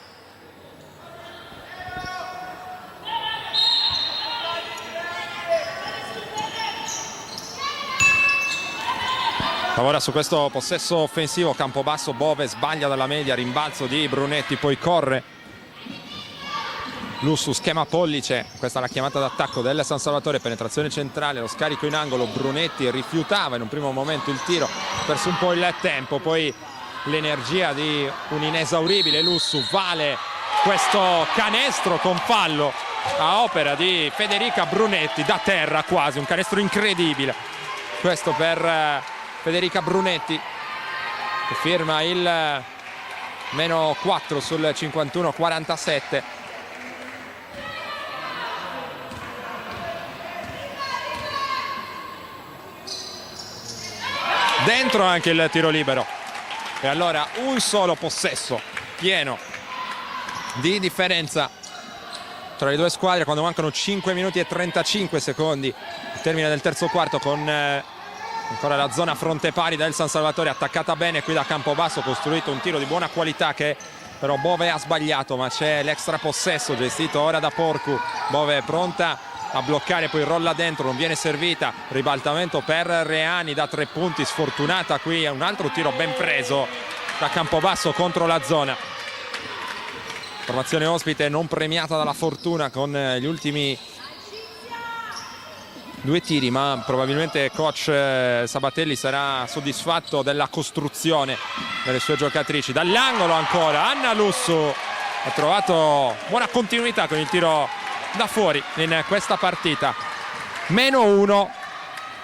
C: Lavora su questo possesso offensivo Campobasso. Bove sbaglia dalla media, rimbalzo di Brunetti, poi corre Lussu, schema pollice, questa è la chiamata d'attacco del San Salvatore, penetrazione centrale, lo scarico in angolo. Brunetti rifiutava in un primo momento il tiro, perso un po' il tempo, poi l'energia di un inesauribile Lussu vale questo canestro con fallo a opera di Federica Brunetti, da terra quasi, un canestro incredibile questo per Federica Brunetti, che firma il meno 4 sul 51-47. Dentro anche il tiro libero, e allora un solo possesso pieno di differenza tra le due squadre quando mancano 5 minuti e 35 secondi al termine del terzo quarto, con ancora la zona fronte pari del San Salvatore attaccata bene qui da Campobasso, costruito un tiro di buona qualità che però Bove ha sbagliato, ma c'è l'extra possesso gestito ora da Porcu. Bove è pronta a bloccare, poi rolla dentro, non viene servita, ribaltamento per Reani da 3 punti, sfortunata qui, è un altro tiro ben preso da Campobasso contro la zona. Formazione ospite non premiata dalla fortuna con gli ultimi 2 tiri, ma probabilmente coach Sabatelli sarà soddisfatto della costruzione delle sue giocatrici. Dall'angolo ancora Anna Lussu ha trovato buona continuità con il tiro da fuori in questa partita. Meno 1,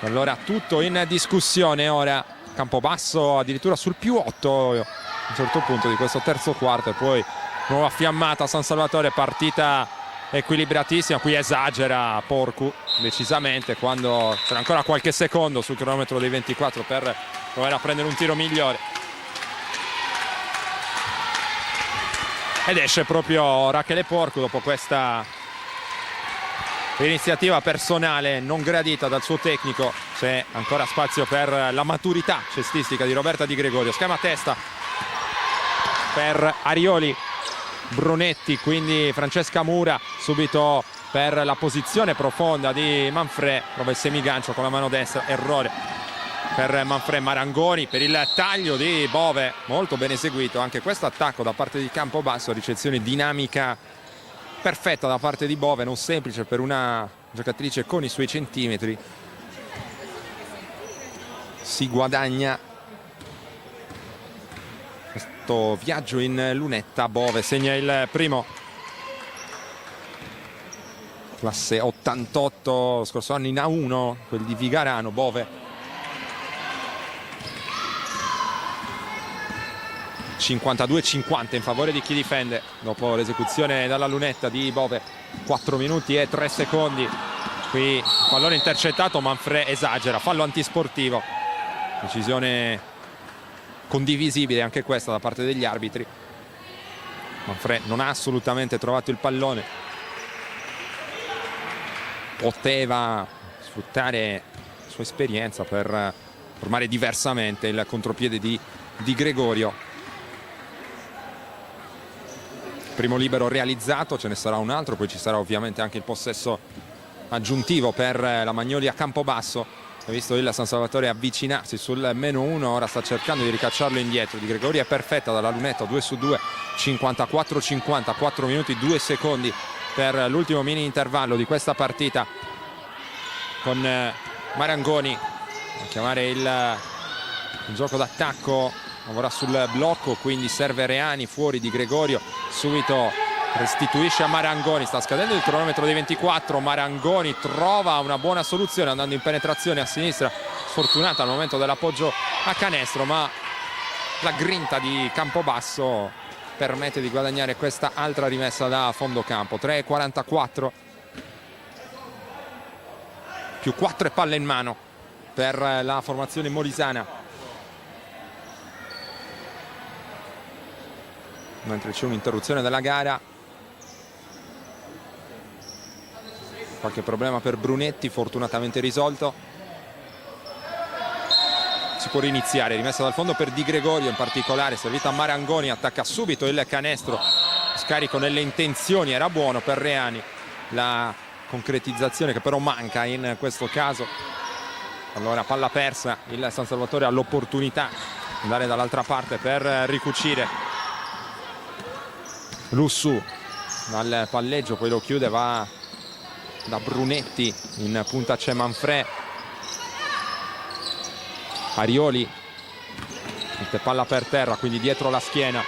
C: allora tutto in discussione ora. Campobasso addirittura sul più 8 a un certo punto di questo terzo quarto, e poi nuova fiammata San Salvatore, partita equilibratissima. Qui esagera Porcu decisamente quando c'era ancora qualche secondo sul cronometro dei 24 per provare a prendere un tiro migliore, ed esce proprio Rachele Porcu dopo questa iniziativa personale non gradita dal suo tecnico. C'è ancora spazio per la maturità cestistica di Roberta Di Gregorio. Schema a testa per Arioli, Brunetti, quindi Francesca Mura subito per la posizione profonda di Manfred, prova il semigancio con la mano destra, errore per Manfred. Marangoni per il taglio di Bove, molto ben eseguito anche questo attacco da parte di Campobasso, ricezione dinamica perfetta da parte di Bove, non semplice per una giocatrice con i suoi centimetri. Si guadagna questo viaggio in lunetta. Bove segna il primo, classe 88, lo scorso anno in A1, quelli di Vigarano. Bove 52-50 in favore di chi difende dopo l'esecuzione dalla lunetta di Bove. 4 minuti e 3 secondi Qui pallone intercettato, Manfred esagera, fallo antisportivo, decisione condivisibile anche questa da parte degli arbitri. Manfred non ha assolutamente trovato il pallone, poteva sfruttare la sua esperienza per formare diversamente il contropiede di Gregorio. Primo libero realizzato, ce ne sarà un altro, poi ci sarà ovviamente anche il possesso aggiuntivo per la Magnoli a Campobasso. Ha visto il San Salvatore avvicinarsi sul -1, ora sta cercando di ricacciarlo indietro. Di Gregorio è perfetta dalla lunetta, 2 su 2, 54-50, 4 minuti 2 secondi per l'ultimo mini intervallo di questa partita, con Marangoni a chiamare il gioco d'attacco. Lavora sul blocco, quindi serve Reani fuori di Gregorio, subito restituisce a Marangoni, sta scadendo il cronometro dei 24. Marangoni trova una buona soluzione andando in penetrazione a sinistra, sfortunata al momento dell'appoggio a canestro, ma la grinta di Campobasso permette di guadagnare questa altra rimessa da fondo campo. 3:44 più 4 palle in mano per la formazione molisana, mentre c'è un'interruzione della gara. Qualche problema per Brunetti, fortunatamente risolto. Si può riniziare, rimessa dal fondo per Di Gregorio, in particolare servita a Marangoni, attacca subito il canestro, scarico nelle intenzioni era buono per Reani, la concretizzazione che però manca in questo caso. Allora palla persa, il San Salvatore ha l'opportunità di andare dall'altra parte per ricucire. Lussu dal palleggio, poi lo chiude, va da Brunetti, in punta c'è Manfred. Arioli mette palla per terra, quindi dietro la schiena,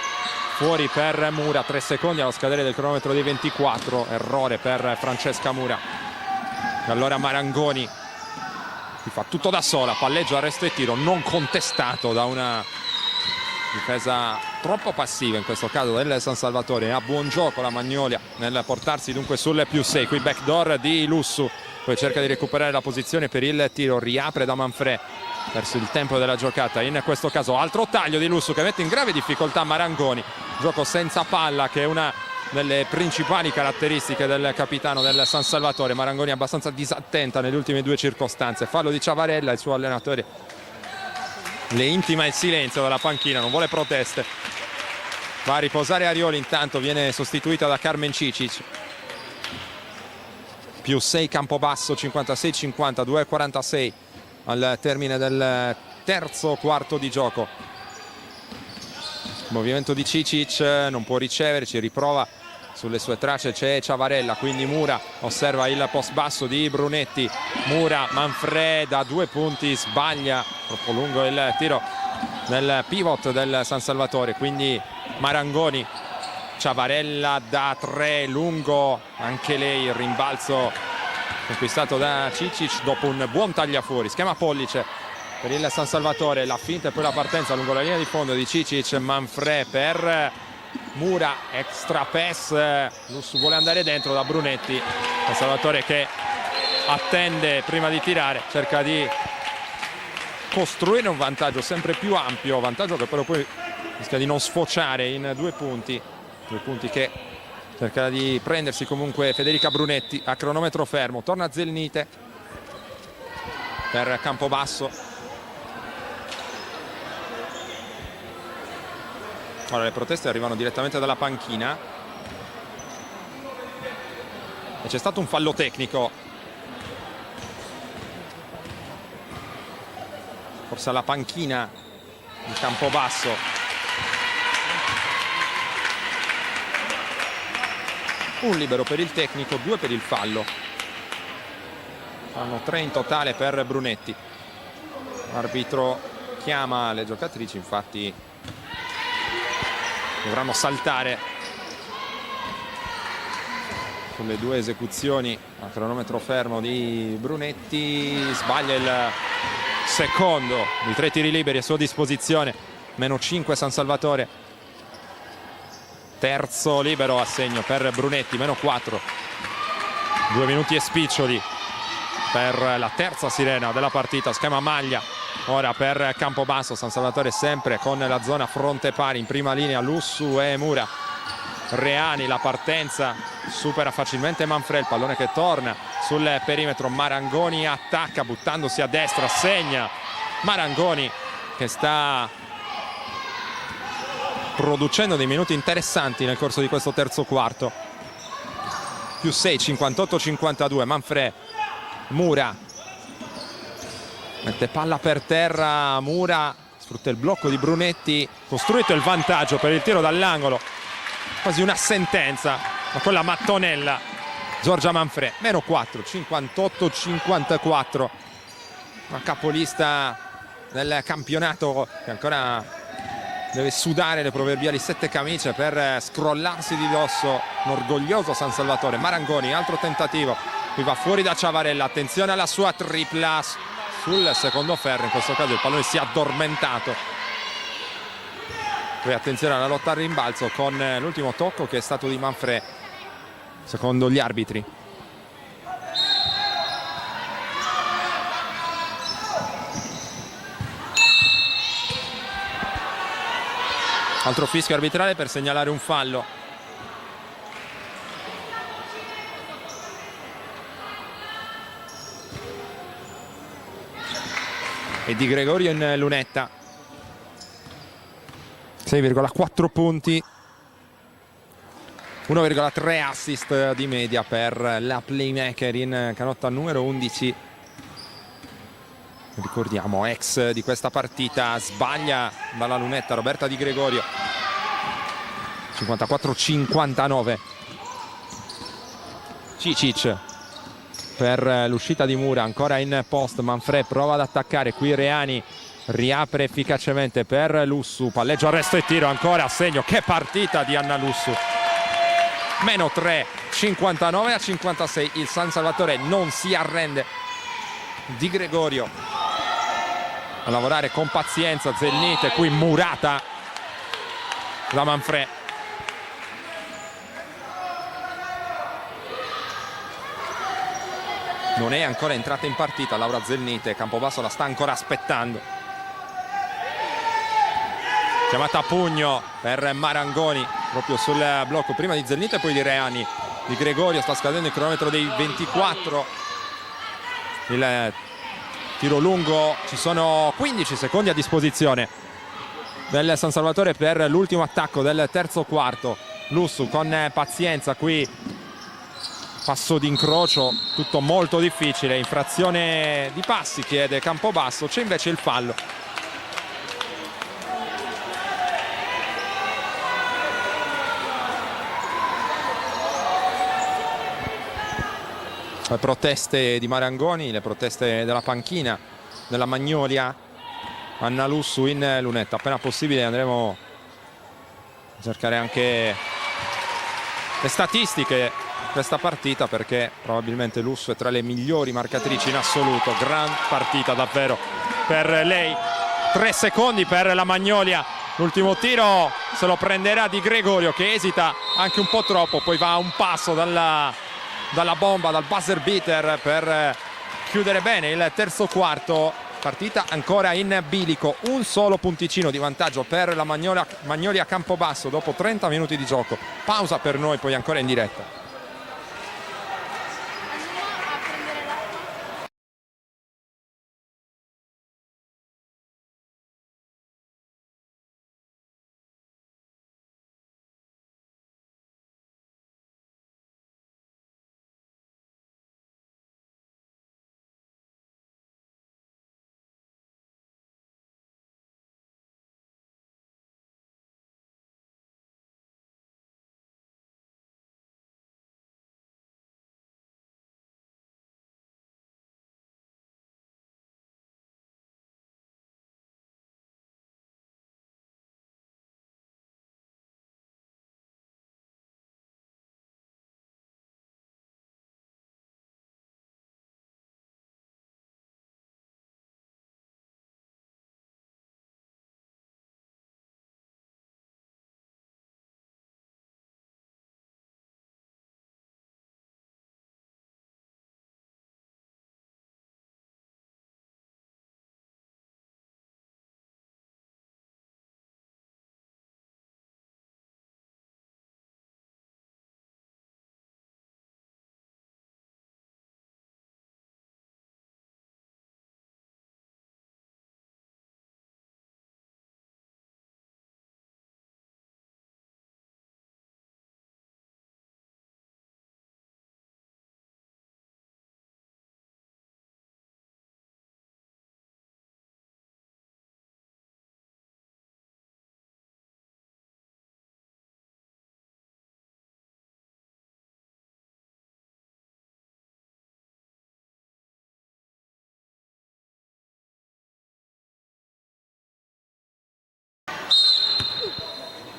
C: fuori per Mura, 3 secondi allo scadere del cronometro dei 24, errore per Francesca Mura. E allora Marangoni si fa tutto da sola, palleggio, arresto e tiro non contestato da una difesa troppo passiva in questo caso del San Salvatore. Ha buon gioco la Magnolia nel portarsi dunque sul +6. Qui backdoor di Lussu, poi cerca di recuperare la posizione per il tiro, riapre da Manfred verso il tempo della giocata. In questo caso altro taglio di Lussu che mette in grave difficoltà Marangoni. Gioco senza palla, che è una delle principali caratteristiche del capitano del San Salvatore. Marangoni abbastanza disattenta nelle ultime 2 circostanze. Fallo di Ciavarella, il suo allenatore le intima il silenzio dalla panchina, non vuole proteste. Va a riposare Arioli, intanto viene sostituita da Carmen Cicic. +6 Campobasso, 56-50, 2:46 al termine del terzo quarto di gioco. Movimento di Cicic, non può ricevere, ci riprova, sulle sue tracce c'è Ciavarella, quindi Mura osserva il post basso di Brunetti. Mura, Manfred da 2 punti, sbaglia, troppo lungo il tiro nel pivot del San Salvatore, quindi Marangoni. Ciavarella da 3, lungo anche lei, il rimbalzo conquistato da Cicic dopo un buon tagliafuori. Schema pollice per il San Salvatore, la finta e poi la partenza lungo la linea di fondo di Cicic. Manfred per Mura, extra pass, Lussu vuole andare dentro da Brunetti. San Salvatore che attende prima di tirare, cerca di costruire un vantaggio sempre più ampio, vantaggio che però poi rischia di non sfociare in 2 punti. 2 punti che cerca di prendersi comunque Federica Brunetti a cronometro fermo. Torna Zelnite per Campobasso. Ora le proteste arrivano direttamente dalla panchina e c'è stato un fallo tecnico, forse alla panchina di Campobasso. Un libero per il tecnico, 2 per il fallo. Fanno 3 in totale per Brunetti. L'arbitro chiama le giocatrici, infatti dovranno saltare sulle 2 esecuzioni a cronometro fermo di Brunetti. Sbaglia il secondo di 3 tiri liberi a sua disposizione, -5 San Salvatore. Terzo libero a segno per Brunetti, -4. 2 minuti e spiccioli per la terza sirena della partita, schema maglia ora per Campobasso. San Salvatore sempre con la zona fronte pari, in prima linea Lussu e Mura. Reani, la partenza, supera facilmente Manfred, il pallone che torna sul perimetro. Marangoni attacca buttandosi a destra, segna Marangoni, che sta producendo dei minuti interessanti nel corso di questo terzo quarto. Più 6, 58-52. Manfred, Mura mette palla per terra, Mura sfrutta il blocco di Brunetti, costruito il vantaggio per il tiro dall'angolo, quasi una sentenza, ma con la mattonella Giorgia Manfred. Meno 4, 58-54. Una capolista del campionato che ancora deve sudare le proverbiali 7 camicie per scrollarsi di dosso un orgoglioso San Salvatore. Marangoni, altro tentativo, qui va fuori da Ciavarella, attenzione alla sua tripla sul secondo ferro, in questo caso il pallone si è addormentato. Poi attenzione alla lotta al rimbalzo con l'ultimo tocco che è stato di Manfred secondo gli arbitri. Altro fischio arbitrale per segnalare un fallo. E Di Gregorio in lunetta. 6,4 punti, 1,3 assist di media per la playmaker in canotta numero 11. Ricordiamo, ex di questa partita, sbaglia dalla lunetta Roberta Di Gregorio. 54-59. Cicic per l'uscita di Mura, ancora in post. Manfred prova ad attaccare, qui Reani riapre efficacemente per Lussu, palleggio, arresto e tiro, ancora a segno. Che partita di Anna Lussu. Meno 3, 59-56. Il San Salvatore non si arrende. Di Gregorio a lavorare con pazienza, Zennite, qui murata da Manfred. Non è ancora entrata in partita Laura Zennite, Campobasso la sta ancora aspettando. Chiamata a pugno per Marangoni proprio sul blocco prima di Zennite e poi di Reani. Di Gregorio, sta scadendo il cronometro dei 24. Il tiro lungo, ci sono 15 secondi a disposizione del San Salvatore per l'ultimo attacco del terzo quarto. Lussu con pazienza, qui passo d'incrocio, tutto molto difficile, infrazione di passi chiede Campobasso, c'è invece il fallo. Le proteste di Marangoni, le proteste della panchina della Magnolia. Anna Lussu in lunetta, appena possibile andremo a cercare anche le statistiche di questa partita, perché probabilmente Lussu è tra le migliori marcatrici in assoluto. Gran partita davvero per lei. 3 secondi per la Magnolia, l'ultimo tiro se lo prenderà Di Gregorio, che esita anche un po' troppo, poi va a un passo dalla bomba, dal buzzer beater per chiudere bene il terzo quarto. Partita ancora in bilico, un solo punticino di vantaggio per la Magnolia Campobasso dopo 30 minuti di gioco. Pausa per noi, poi ancora in diretta.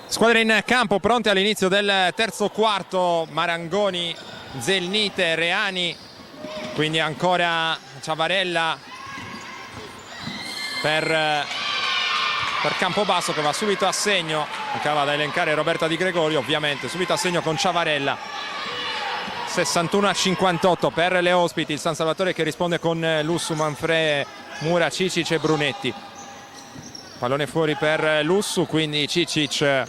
C: Squadre in campo pronte all'inizio del terzo quarto. Marangoni, Zelnite, Reani, quindi ancora Ciavarella per Campobasso, che va subito a segno. Acaba da elencare Roberta Di Gregorio, ovviamente subito a segno con Ciavarella. 61-58 per le ospiti. Il San Salvatore che risponde con Lussu, Manfrè, Mura, Cicic e Brunetti. Pallone fuori per Lussu, quindi Cicic,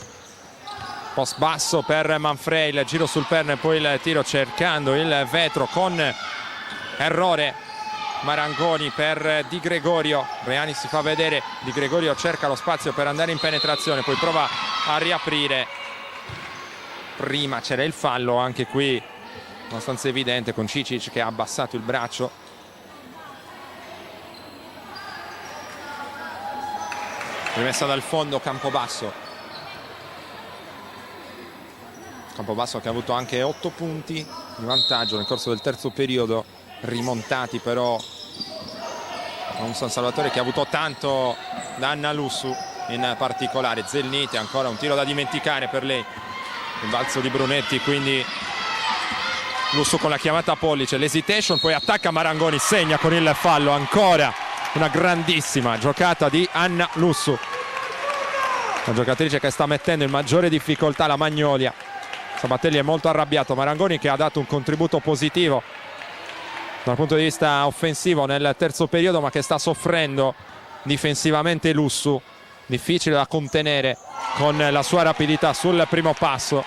C: post basso per Manfrè, il giro sul perno e poi il tiro cercando il vetro con errore. Marangoni per Di Gregorio, Reani si fa vedere, Di Gregorio cerca lo spazio per andare in penetrazione, poi prova a riaprire. Prima c'era il fallo, anche qui abbastanza evidente, con Cicic che ha abbassato il braccio. Rimessa dal fondo Campobasso. Campobasso che ha avuto anche 8 punti di vantaggio nel corso del terzo periodo, rimontati però a un San Salvatore che ha avuto tanto da Anna Lussu in particolare. Zelnite, ancora un tiro da dimenticare per lei. Il balzo di Brunetti, quindi Lussu con la chiamata a pollice, l'hesitation, poi attacca Marangoni, segna con il fallo. Ancora una grandissima giocata di Anna Lussu, la giocatrice che sta mettendo in maggiore difficoltà la Magnolia. Sabatelli è molto arrabbiato. Marangoni che ha dato un contributo positivo dal punto di vista offensivo nel terzo periodo, ma che sta soffrendo difensivamente Lussu, difficile da contenere con la sua rapidità sul primo passo.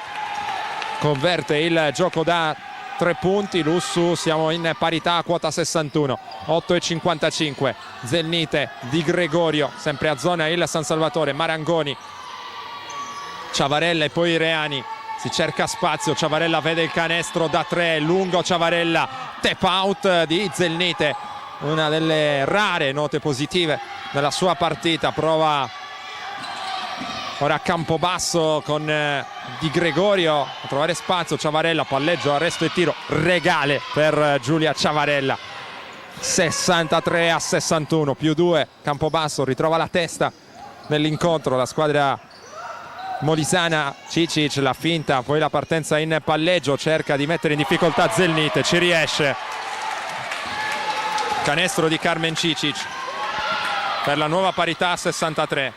C: Converte il gioco da 3 punti. Lussu, siamo in parità a quota 61, 8,55. Zelnite, Di Gregorio, sempre a zona il San Salvatore. Marangoni, Ciavarella e poi Reani. Si cerca spazio, Ciavarella vede il canestro da 3, lungo Ciavarella, tap out di Zelnite, una delle rare note positive della sua partita. Prova ora Campobasso con Di Gregorio a trovare spazio. Ciavarella, palleggio, arresto e tiro regale per Giulia Ciavarella. 63-61, più 2. Campobasso ritrova la testa nell'incontro, la squadra molisana. Cicic, la finta, poi la partenza in palleggio, cerca di mettere in difficoltà Zelnite, ci riesce. Canestro di Carmen Cicic per la nuova parità a 63.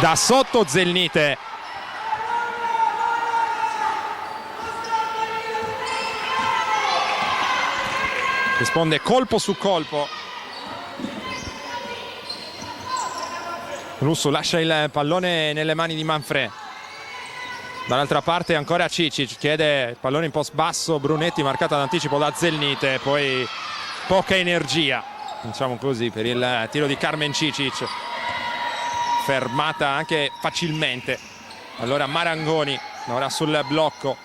C: Da sotto Zelnite, risponde colpo su colpo. Lussu lascia il pallone nelle mani di Manfrè. Dall'altra parte ancora Cicic, chiede il pallone in post basso. Brunetti, marcata d'anticipo da Zelnite, poi poca energia, diciamo così, per il tiro di Carmen Cicic, fermata anche facilmente. Allora Marangoni, ora sul blocco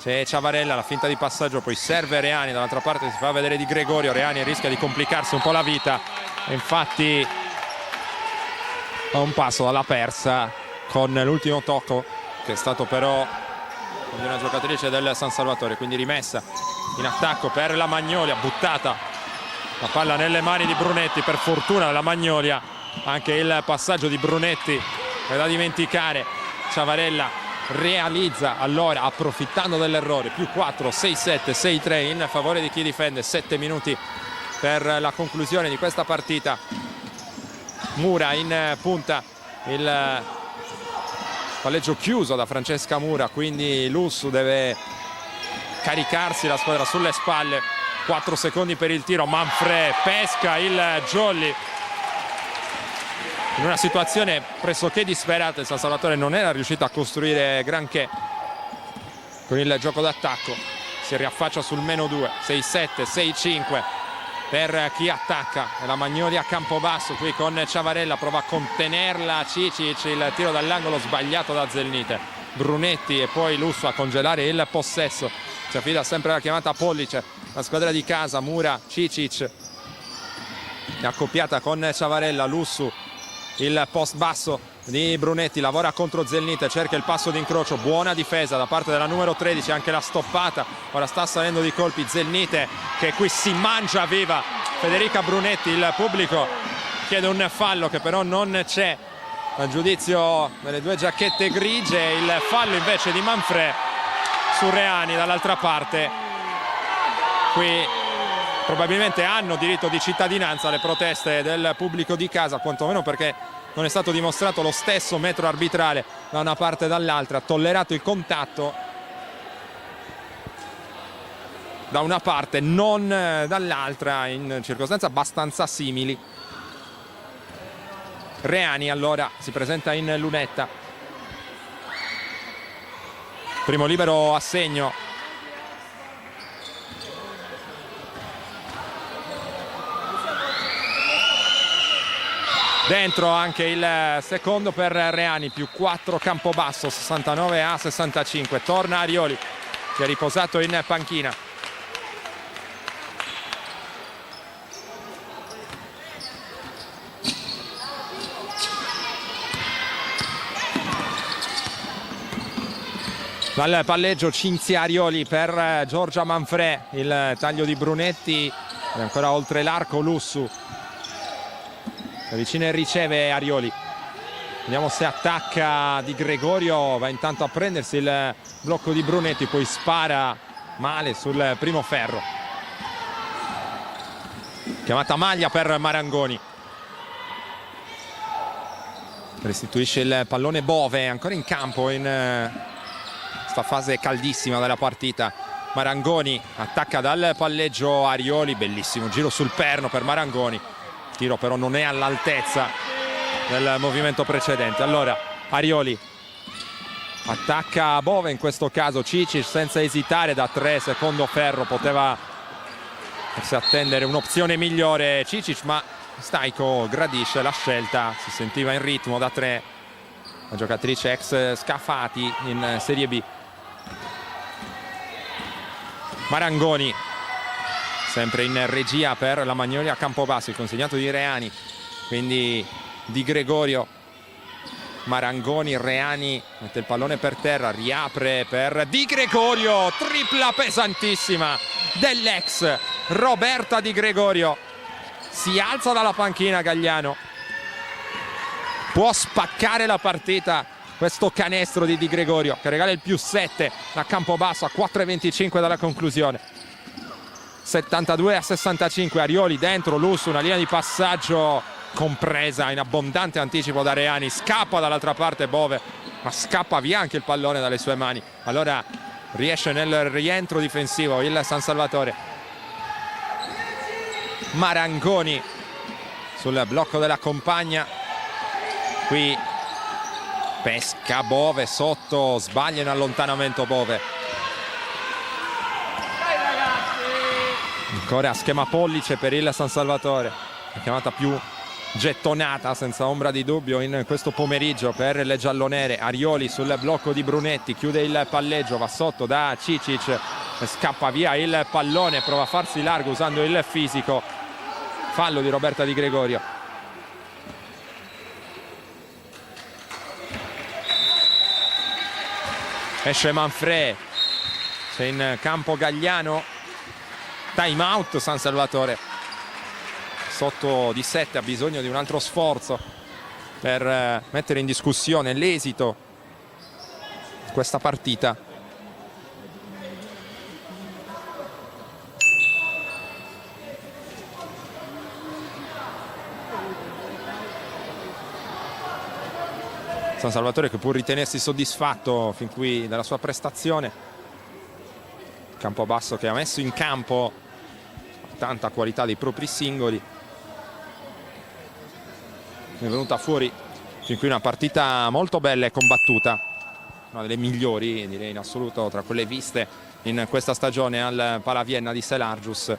C: c'è Ciavarella, la finta di passaggio, poi serve Reani, dall'altra parte si fa vedere Di Gregorio. Reani rischia di complicarsi un po' la vita e infatti a un passo dalla persa con l'ultimo tocco, che è stato però di una giocatrice del San Salvatore. Quindi rimessa in attacco per la Magnolia, buttata la palla nelle mani di Brunetti, per fortuna la Magnolia. Anche il passaggio di Brunetti è da dimenticare. Ciavarella realizza allora, approfittando dell'errore, più 4, 6-7, 6-3 in favore di chi difende. 7 minuti per la conclusione di questa partita. Mura in punta, il palleggio chiuso da Francesca Mura, quindi Lussu deve caricarsi la squadra sulle spalle. 4 secondi per il tiro, Manfrè pesca il jolly in una situazione pressoché disperata. Il San Salvatore non era riuscito a costruire granché con il gioco d'attacco. Si riaffaccia sul -2, 6-7, 6-5 per chi attacca. E la Magnolia a Campobasso qui con Ciavarella, prova a contenerla Cicic, il tiro dall'angolo sbagliato da Zelnite. Brunetti e poi Lussu a congelare il possesso. Si affida sempre la chiamata a pollice, la squadra di casa. Mura, Cicic è accoppiata con Ciavarella. Lussu il post basso di Brunetti, lavora contro Zelnite, cerca il passo d'incrocio, buona difesa da parte della numero 13, anche la stoppata, ora sta salendo di colpi Zelnite che qui si mangia viva Federica Brunetti. Il pubblico chiede un fallo che però non c'è, a giudizio delle due giacchette grigie. Il fallo invece di Manfrè su Reani dall'altra parte. Qui probabilmente hanno diritto di cittadinanza le proteste del pubblico di casa, quantomeno perché non è stato dimostrato lo stesso metro arbitrale da una parte e dall'altra, tollerato il contatto da una parte, non dall'altra, in circostanze abbastanza simili. Reani allora si presenta in lunetta. Primo libero a segno. Dentro anche il secondo per Reani, più 4 Campobasso, 69-65. Torna Arioli, che è riposato in panchina. Dal palleggio Cinzia Arioli per Giorgia Manfrè, il taglio di Brunetti e ancora oltre l'arco Lussu. Si avvicina e riceve Arioli. Vediamo se attacca Di Gregorio, va intanto a prendersi il blocco di Brunetti, poi spara male sul primo ferro. Chiamata maglia per Marangoni. Restituisce il pallone Bove, ancora in campo in questa fase caldissima della partita. Marangoni attacca dal palleggio Arioli, bellissimo giro sul perno per Marangoni. Il tiro però non è all'altezza del movimento precedente. Allora Arioli attacca Bove, in questo caso Cicic senza esitare da 3, secondo ferro, poteva forse attendere un'opzione migliore Cicic, ma Staiko gradisce la scelta, si sentiva in ritmo da 3, la giocatrice ex Scafati in Serie B. Marangoni sempre in regia per la Magnolia Campobasso, il consegnato di Reani, quindi Di Gregorio, Marangoni, Reani mette il pallone per terra, riapre per Di Gregorio, tripla pesantissima dell'ex Roberta Di Gregorio. Si alza dalla panchina Gagliano, può spaccare la partita questo canestro di Di Gregorio che regala il più 7 a Campobasso a 4,25 dalla conclusione. 72-65. Arioli dentro, Lussu, una linea di passaggio compresa in abbondante anticipo da Reani, scappa dall'altra parte Bove, ma scappa via anche il pallone dalle sue mani. Allora riesce nel rientro difensivo il San Salvatore. Marangoni sul blocco della compagna, qui pesca Bove sotto, sbaglia in allontanamento Bove. Ancora schema pollice per il San Salvatore, la chiamata più gettonata senza ombra di dubbio in questo pomeriggio per le giallonere. Arioli sul blocco di Brunetti, chiude il palleggio, va sotto da Cicic, scappa via il pallone, prova a farsi largo usando il fisico. Fallo di Roberta Di Gregorio. Esce Manfrè, c'è in campo Gagliano. Time out San Salvatore, sotto di 7, ha bisogno di un altro sforzo per mettere in discussione l'esito di questa partita. San Salvatore che può ritenersi soddisfatto fin qui dalla sua prestazione. Campobasso che ha messo in campo tanta qualità dei propri singoli, è venuta fuori fin qui una partita molto bella e combattuta, una delle migliori direi in assoluto tra quelle viste in questa stagione al Palavienna di Selargius.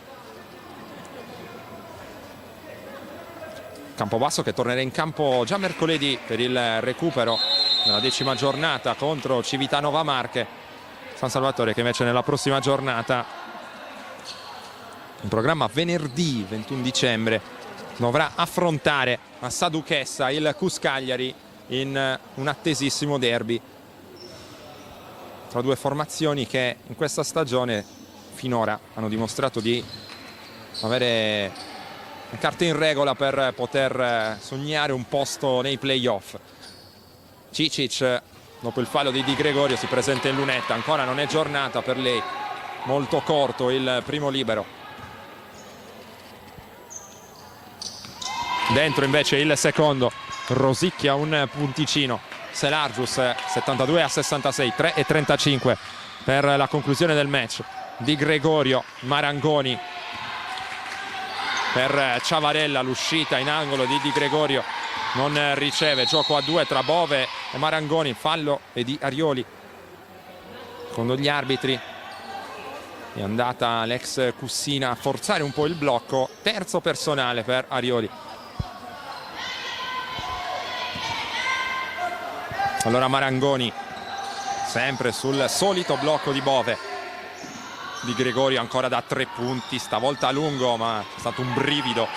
C: Campobasso che tornerà in campo già mercoledì per il recupero nella 10ª giornata contro Civitanova Marche. San Salvatore che invece nella prossima giornata, in programma venerdì 21 dicembre, dovrà affrontare a Sa Duchessa il Cus Cagliari in un attesissimo derby tra due formazioni che in questa stagione finora hanno dimostrato di avere le carte in regola per poter sognare un posto nei playoff. Cicic, dopo il fallo di Di Gregorio, si presenta in lunetta, ancora non è giornata per lei, molto corto il primo libero. Dentro invece il secondo, rosicchia un punticino Selargius, 72-66, 3:35 per la conclusione del match. Di Gregorio, Marangoni per Ciavarella, l'uscita in angolo di Di Gregorio non riceve, gioco a due tra Bove e Marangoni, fallo e di Arioli. Secondo gli arbitri è andata l'ex Cussina a forzare un po' il blocco, terzo personale per Arioli. Allora Marangoni, sempre sul solito blocco di Bove. Di Gregorio ancora da 3 punti, stavolta a lungo, ma è stato un brivido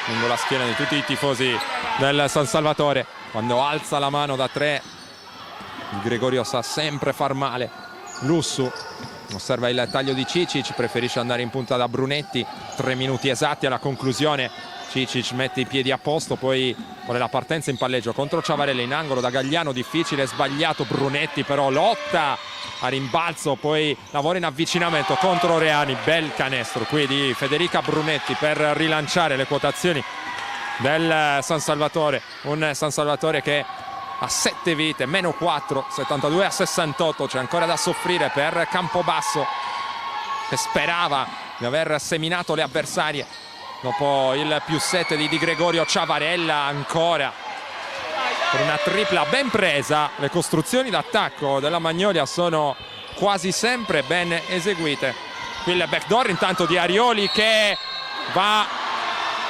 C: lungo la schiena di tutti i tifosi del San Salvatore. Quando alza la mano da 3, Di Gregorio sa sempre far male. Lussu osserva il taglio di Cicic, preferisce andare in punta da Brunetti. 3 minuti esatti alla conclusione. Cicic mette i piedi a posto, poi vuole la partenza in palleggio contro Ciavarella in angolo da Gagliano, difficile, sbagliato. Brunetti però lotta a rimbalzo, poi lavora in avvicinamento contro Reani. Bel canestro qui di Federica Brunetti per rilanciare le quotazioni del San Salvatore. Un San Salvatore che ha 7 vite, meno 4, 72-68. C'è ancora da soffrire per Campobasso, che sperava di aver seminato le avversarie dopo il +7 di Di Gregorio. Ciavarella ancora per una tripla ben presa. Le costruzioni d'attacco della Magnolia sono quasi sempre ben eseguite. Qui il backdoor intanto di Arioli, che va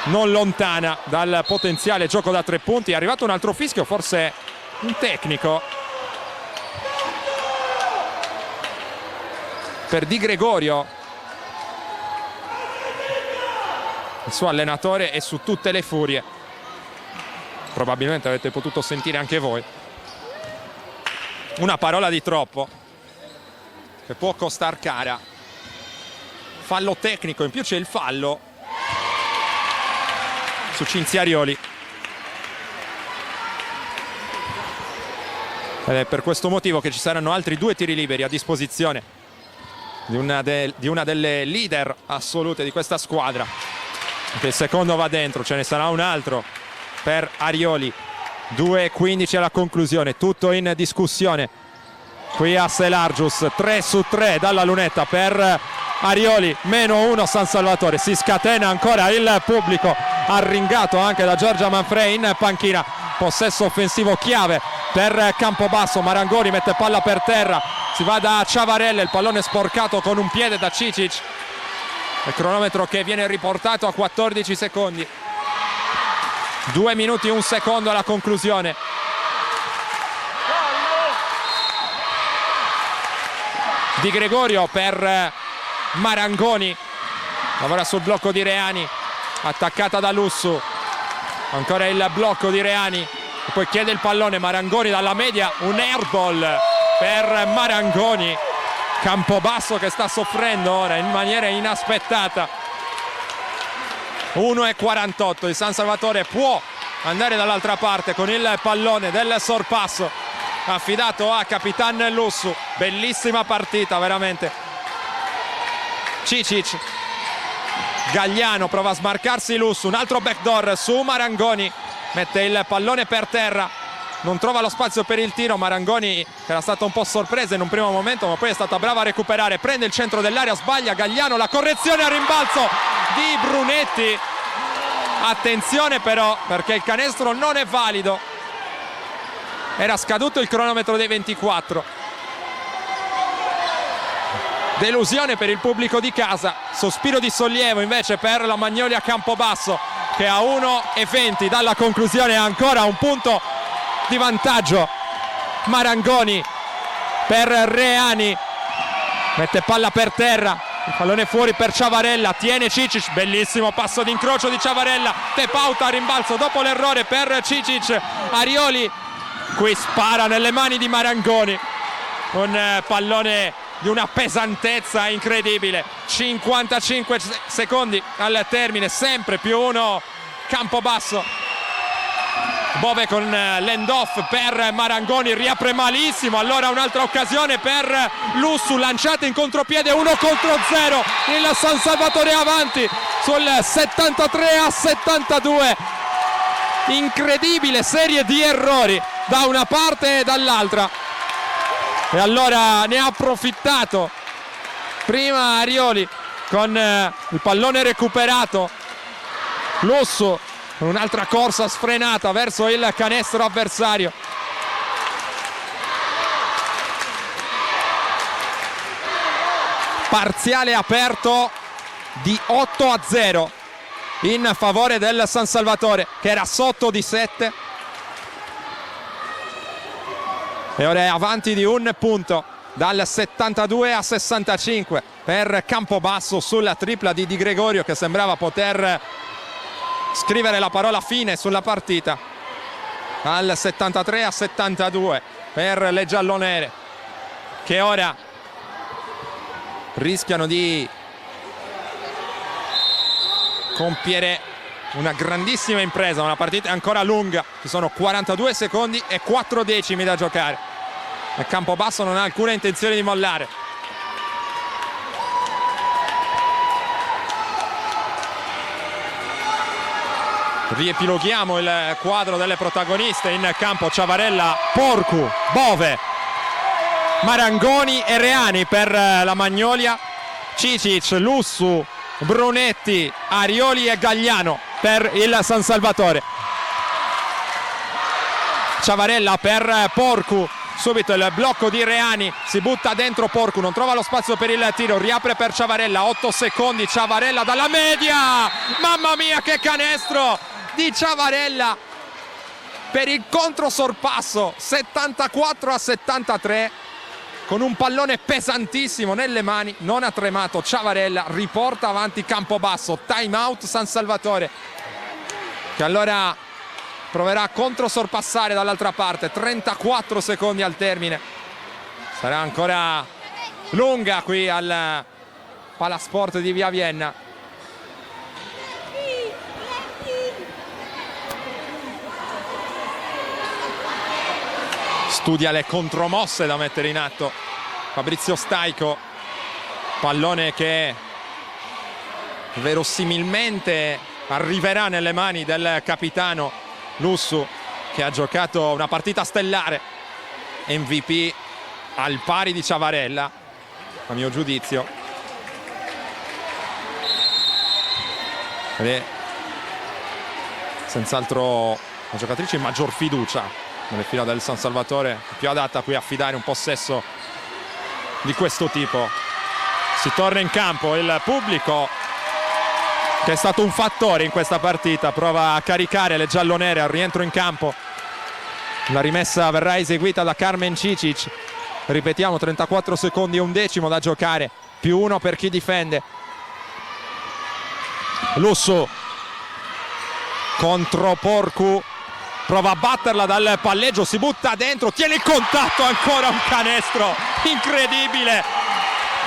C: non lontana dal potenziale gioco da 3 punti. È arrivato un altro fischio, forse un tecnico per Di Gregorio. Il suo allenatore è su tutte le furie, probabilmente avete potuto sentire anche voi. Una parola di troppo che può costar cara. Fallo tecnico, in più c'è il fallo su Cinziarioli. Ed è per questo motivo che ci saranno altri 2 tiri liberi a disposizione di una delle leader assolute di questa squadra. Il secondo va dentro, ce ne sarà un altro per Arioli. 2:15 alla conclusione, tutto in discussione qui a Selargius. 3 su 3 dalla lunetta per Arioli, -1 San Salvatore. Si scatena ancora il pubblico, arringato anche da Giorgia Manfredi in panchina. Possesso offensivo chiave per Campobasso. Marangoni mette palla per terra, si va da Ciavarella, il pallone sporcato con un piede da Cicic. Il cronometro che viene riportato a 14 secondi. 2 minuti e 1 secondo alla conclusione. Di Gregorio per Marangoni, lavora sul blocco di Reani, attaccata da Lussu. Ancora il blocco di Reani, poi chiede il pallone Marangoni dalla media, un airball per Marangoni. Campobasso che sta soffrendo ora in maniera inaspettata. 1:48, il San Salvatore può andare dall'altra parte con il pallone del sorpasso affidato a Capitan Lussu. Bellissima partita veramente. Cicic, Gagliano prova a smarcarsi Lussu, un altro backdoor su Marangoni, mette il pallone per terra, non trova lo spazio per il tiro. Marangoni, che era stata un po' sorpresa in un primo momento, ma poi è stata brava a recuperare, prende il centro dell'area, sbaglia Gagliano, la correzione a rimbalzo di Brunetti. Attenzione però, perché il canestro non è valido, era scaduto il cronometro dei 24. Delusione per il pubblico di casa, sospiro di sollievo invece per la Magnolia Campobasso, che a 1:20 dalla conclusione ha ancora un punto di vantaggio. Marangoni per Reani, mette palla per terra, Il pallone fuori per Ciavarella, tiene Cicic, bellissimo passo d'incrocio di Ciavarella, Tepauta a rimbalzo dopo l'errore per Cicic. Arioli qui spara nelle mani di Marangoni, un pallone di una pesantezza incredibile. 55 secondi al termine, sempre +1 Campobasso. Bove con l'end-off per Marangoni, riapre malissimo, allora un'altra occasione per Lussu, lanciata in contropiede, 1 contro 0, il San Salvatore avanti sul 73-72. Incredibile serie di errori da una parte e dall'altra, e allora ne ha approfittato prima Arioli con il pallone recuperato. Lussu, un'altra corsa sfrenata verso il canestro avversario. Parziale aperto di 8-0 in favore del San Salvatore, che era sotto di 7 e ora è avanti di 1 punto dal 72-65 per Campobasso sulla tripla di Di Gregorio, che sembrava poter scrivere la parola fine sulla partita. Al 73-72 per le giallonere, che ora rischiano di compiere una grandissima impresa. Una partita ancora lunga, ci sono 42 secondi e 4 decimi da giocare e Campobasso non ha alcuna intenzione di mollare. Riepiloghiamo il quadro delle protagoniste in campo: Ciavarella, Porcu, Bove, Marangoni e Reani per la Magnolia, Cicic, Lussu, Brunetti, Arioli e Gagliano per il San Salvatore. Ciavarella per Porcu, subito il blocco di Reani, si butta dentro Porcu, non trova lo spazio per il tiro, riapre per Ciavarella, 8 secondi, Ciavarella dalla media, mamma mia che canestro di Ciavarella per il controsorpasso, 74-73, con un pallone pesantissimo nelle mani. Non ha tremato Ciavarella, riporta avanti Campobasso. Time out San Salvatore, che allora proverà a controsorpassare dall'altra parte. 34 secondi al termine, sarà ancora lunga qui al Palasport di Via Vienna. Studia le contromosse da mettere in atto Fabrizio Staico. Pallone che verosimilmente arriverà nelle mani del capitano Lussu, che ha giocato una partita stellare, MVP al pari di Ciavarella a mio giudizio, ed è senz'altro la giocatrice in maggior fiducia nelle fila del San Salvatore, più adatta qui a affidare un possesso di questo tipo. Si torna in campo, il pubblico, che è stato un fattore in questa partita, prova a caricare le giallonere al rientro in campo. La rimessa verrà eseguita da Carmen Cicic. Ripetiamo, 34 secondi e 1 decimo da giocare, +1 per chi difende. Lussu contro Porcu, prova a batterla dal palleggio, si butta dentro, tiene il contatto, ancora un canestro incredibile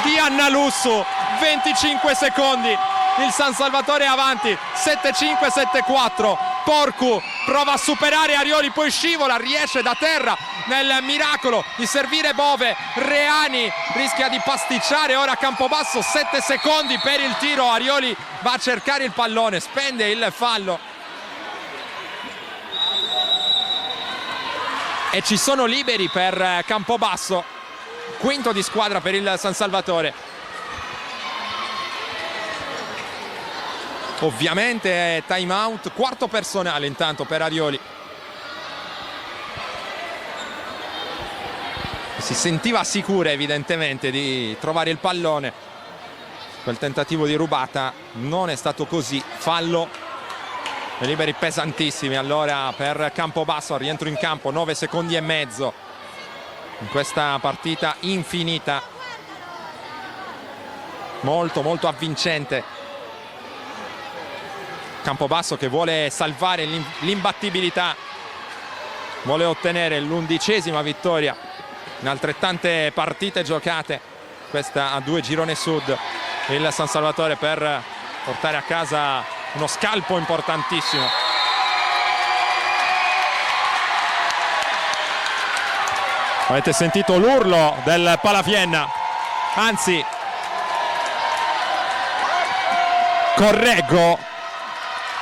C: di Anna Lussu. 25 secondi, il San Salvatore è avanti, 7-5-7-4. Porcu prova a superare Arioli, poi scivola, riesce da terra nel miracolo di servire Bove. Reani rischia di pasticciare ora Campobasso, 7 secondi per il tiro. Arioli va a cercare il pallone, spende il fallo e ci sono liberi per Campobasso, quinto di squadra per il San Salvatore. Ovviamente time out, quarto personale intanto per Arioli. Si sentiva sicura evidentemente di trovare il pallone. Quel tentativo di rubata non è stato così, fallo. E liberi pesantissimi allora per Campobasso, rientro in campo, 9 secondi e mezzo in questa partita infinita. molto molto avvincente. Campobasso che vuole salvare l'imbattibilità, vuole ottenere l'11ª vittoria in altrettante partite giocate, questa a 2 girone sud, il San Salvatore, per portare a casa uno scalpo importantissimo. Avete sentito l'urlo del Palavienna, anzi correggo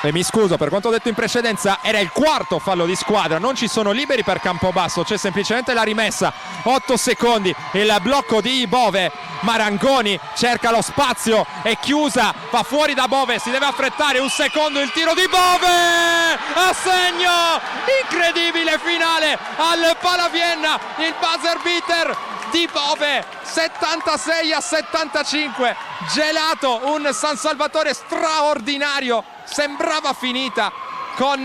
C: e mi scuso per quanto detto in precedenza, era il 4º fallo di squadra, non ci sono liberi per Campobasso, c'è semplicemente la rimessa. 8 secondi, il blocco di Bove, Marangoni cerca lo spazio, è chiusa, va fuori da Bove, si deve affrettare, 1 secondo, il tiro di Bove a segno, incredibile finale al Palavienna, il buzzer beater di Bove, 76-75, gelato, un San Salvatore straordinario. Sembrava finita con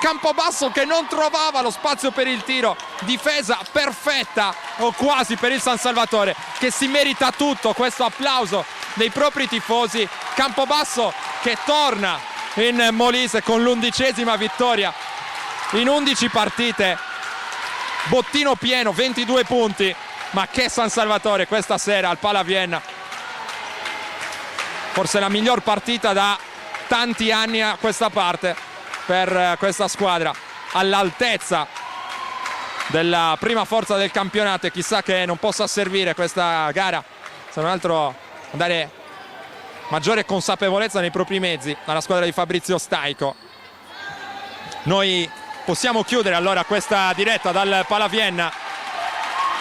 C: Campobasso che non trovava lo spazio per il tiro, difesa perfetta o quasi per il San Salvatore, che si merita tutto questo applauso dei propri tifosi. Campobasso che torna in Molise con l'11ª vittoria in 11 partite, bottino pieno, 22 punti, ma che San Salvatore questa sera al Palavienna, forse la miglior partita da tanti anni a questa parte per questa squadra, all'altezza della prima forza del campionato, e chissà che non possa servire questa gara, se non altro a dare maggiore consapevolezza nei propri mezzi alla squadra di Fabrizio Staico. Noi possiamo chiudere allora questa diretta dal Palavienna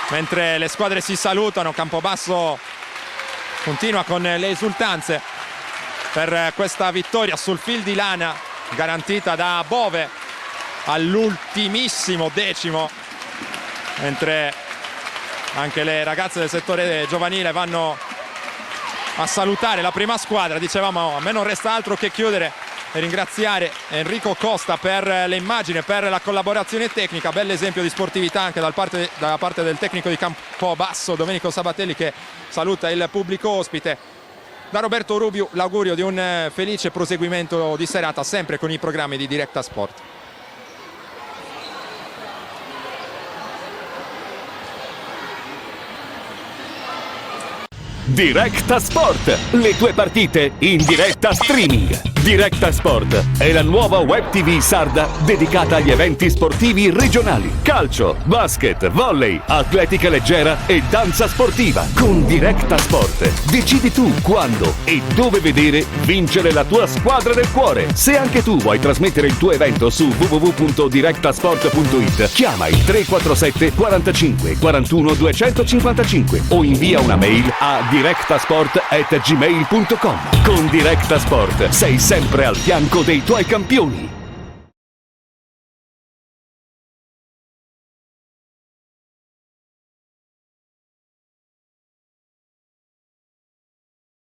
C: mentre le squadre si salutano. Campobasso continua con le esultanze per questa vittoria sul fil di lana garantita da Bove all'ultimissimo decimo, mentre anche le ragazze del settore giovanile vanno a salutare la prima squadra. Dicevamo, a me non resta altro che chiudere e ringraziare Enrico Costa per le immagini, per la collaborazione tecnica. Bell'esempio di sportività anche da parte del tecnico di Campobasso, Domenico Sabatelli, che saluta il pubblico ospite. Da Roberto Rubiu l'augurio di un felice proseguimento di serata sempre con i programmi di Directa Sport.
D: Directa Sport, le tue partite in diretta streaming. Directa Sport è la nuova web TV sarda dedicata agli eventi sportivi regionali: calcio, basket, volley, atletica leggera e danza sportiva. Con Directa Sport decidi tu quando e dove vedere vincere la tua squadra del cuore. Se anche tu vuoi trasmettere il tuo evento su www.directasport.it, chiama il 347 45 41 255 o invia una mail a directasport@gmail.com. Con Directa Sport sei sempre al fianco dei tuoi campioni.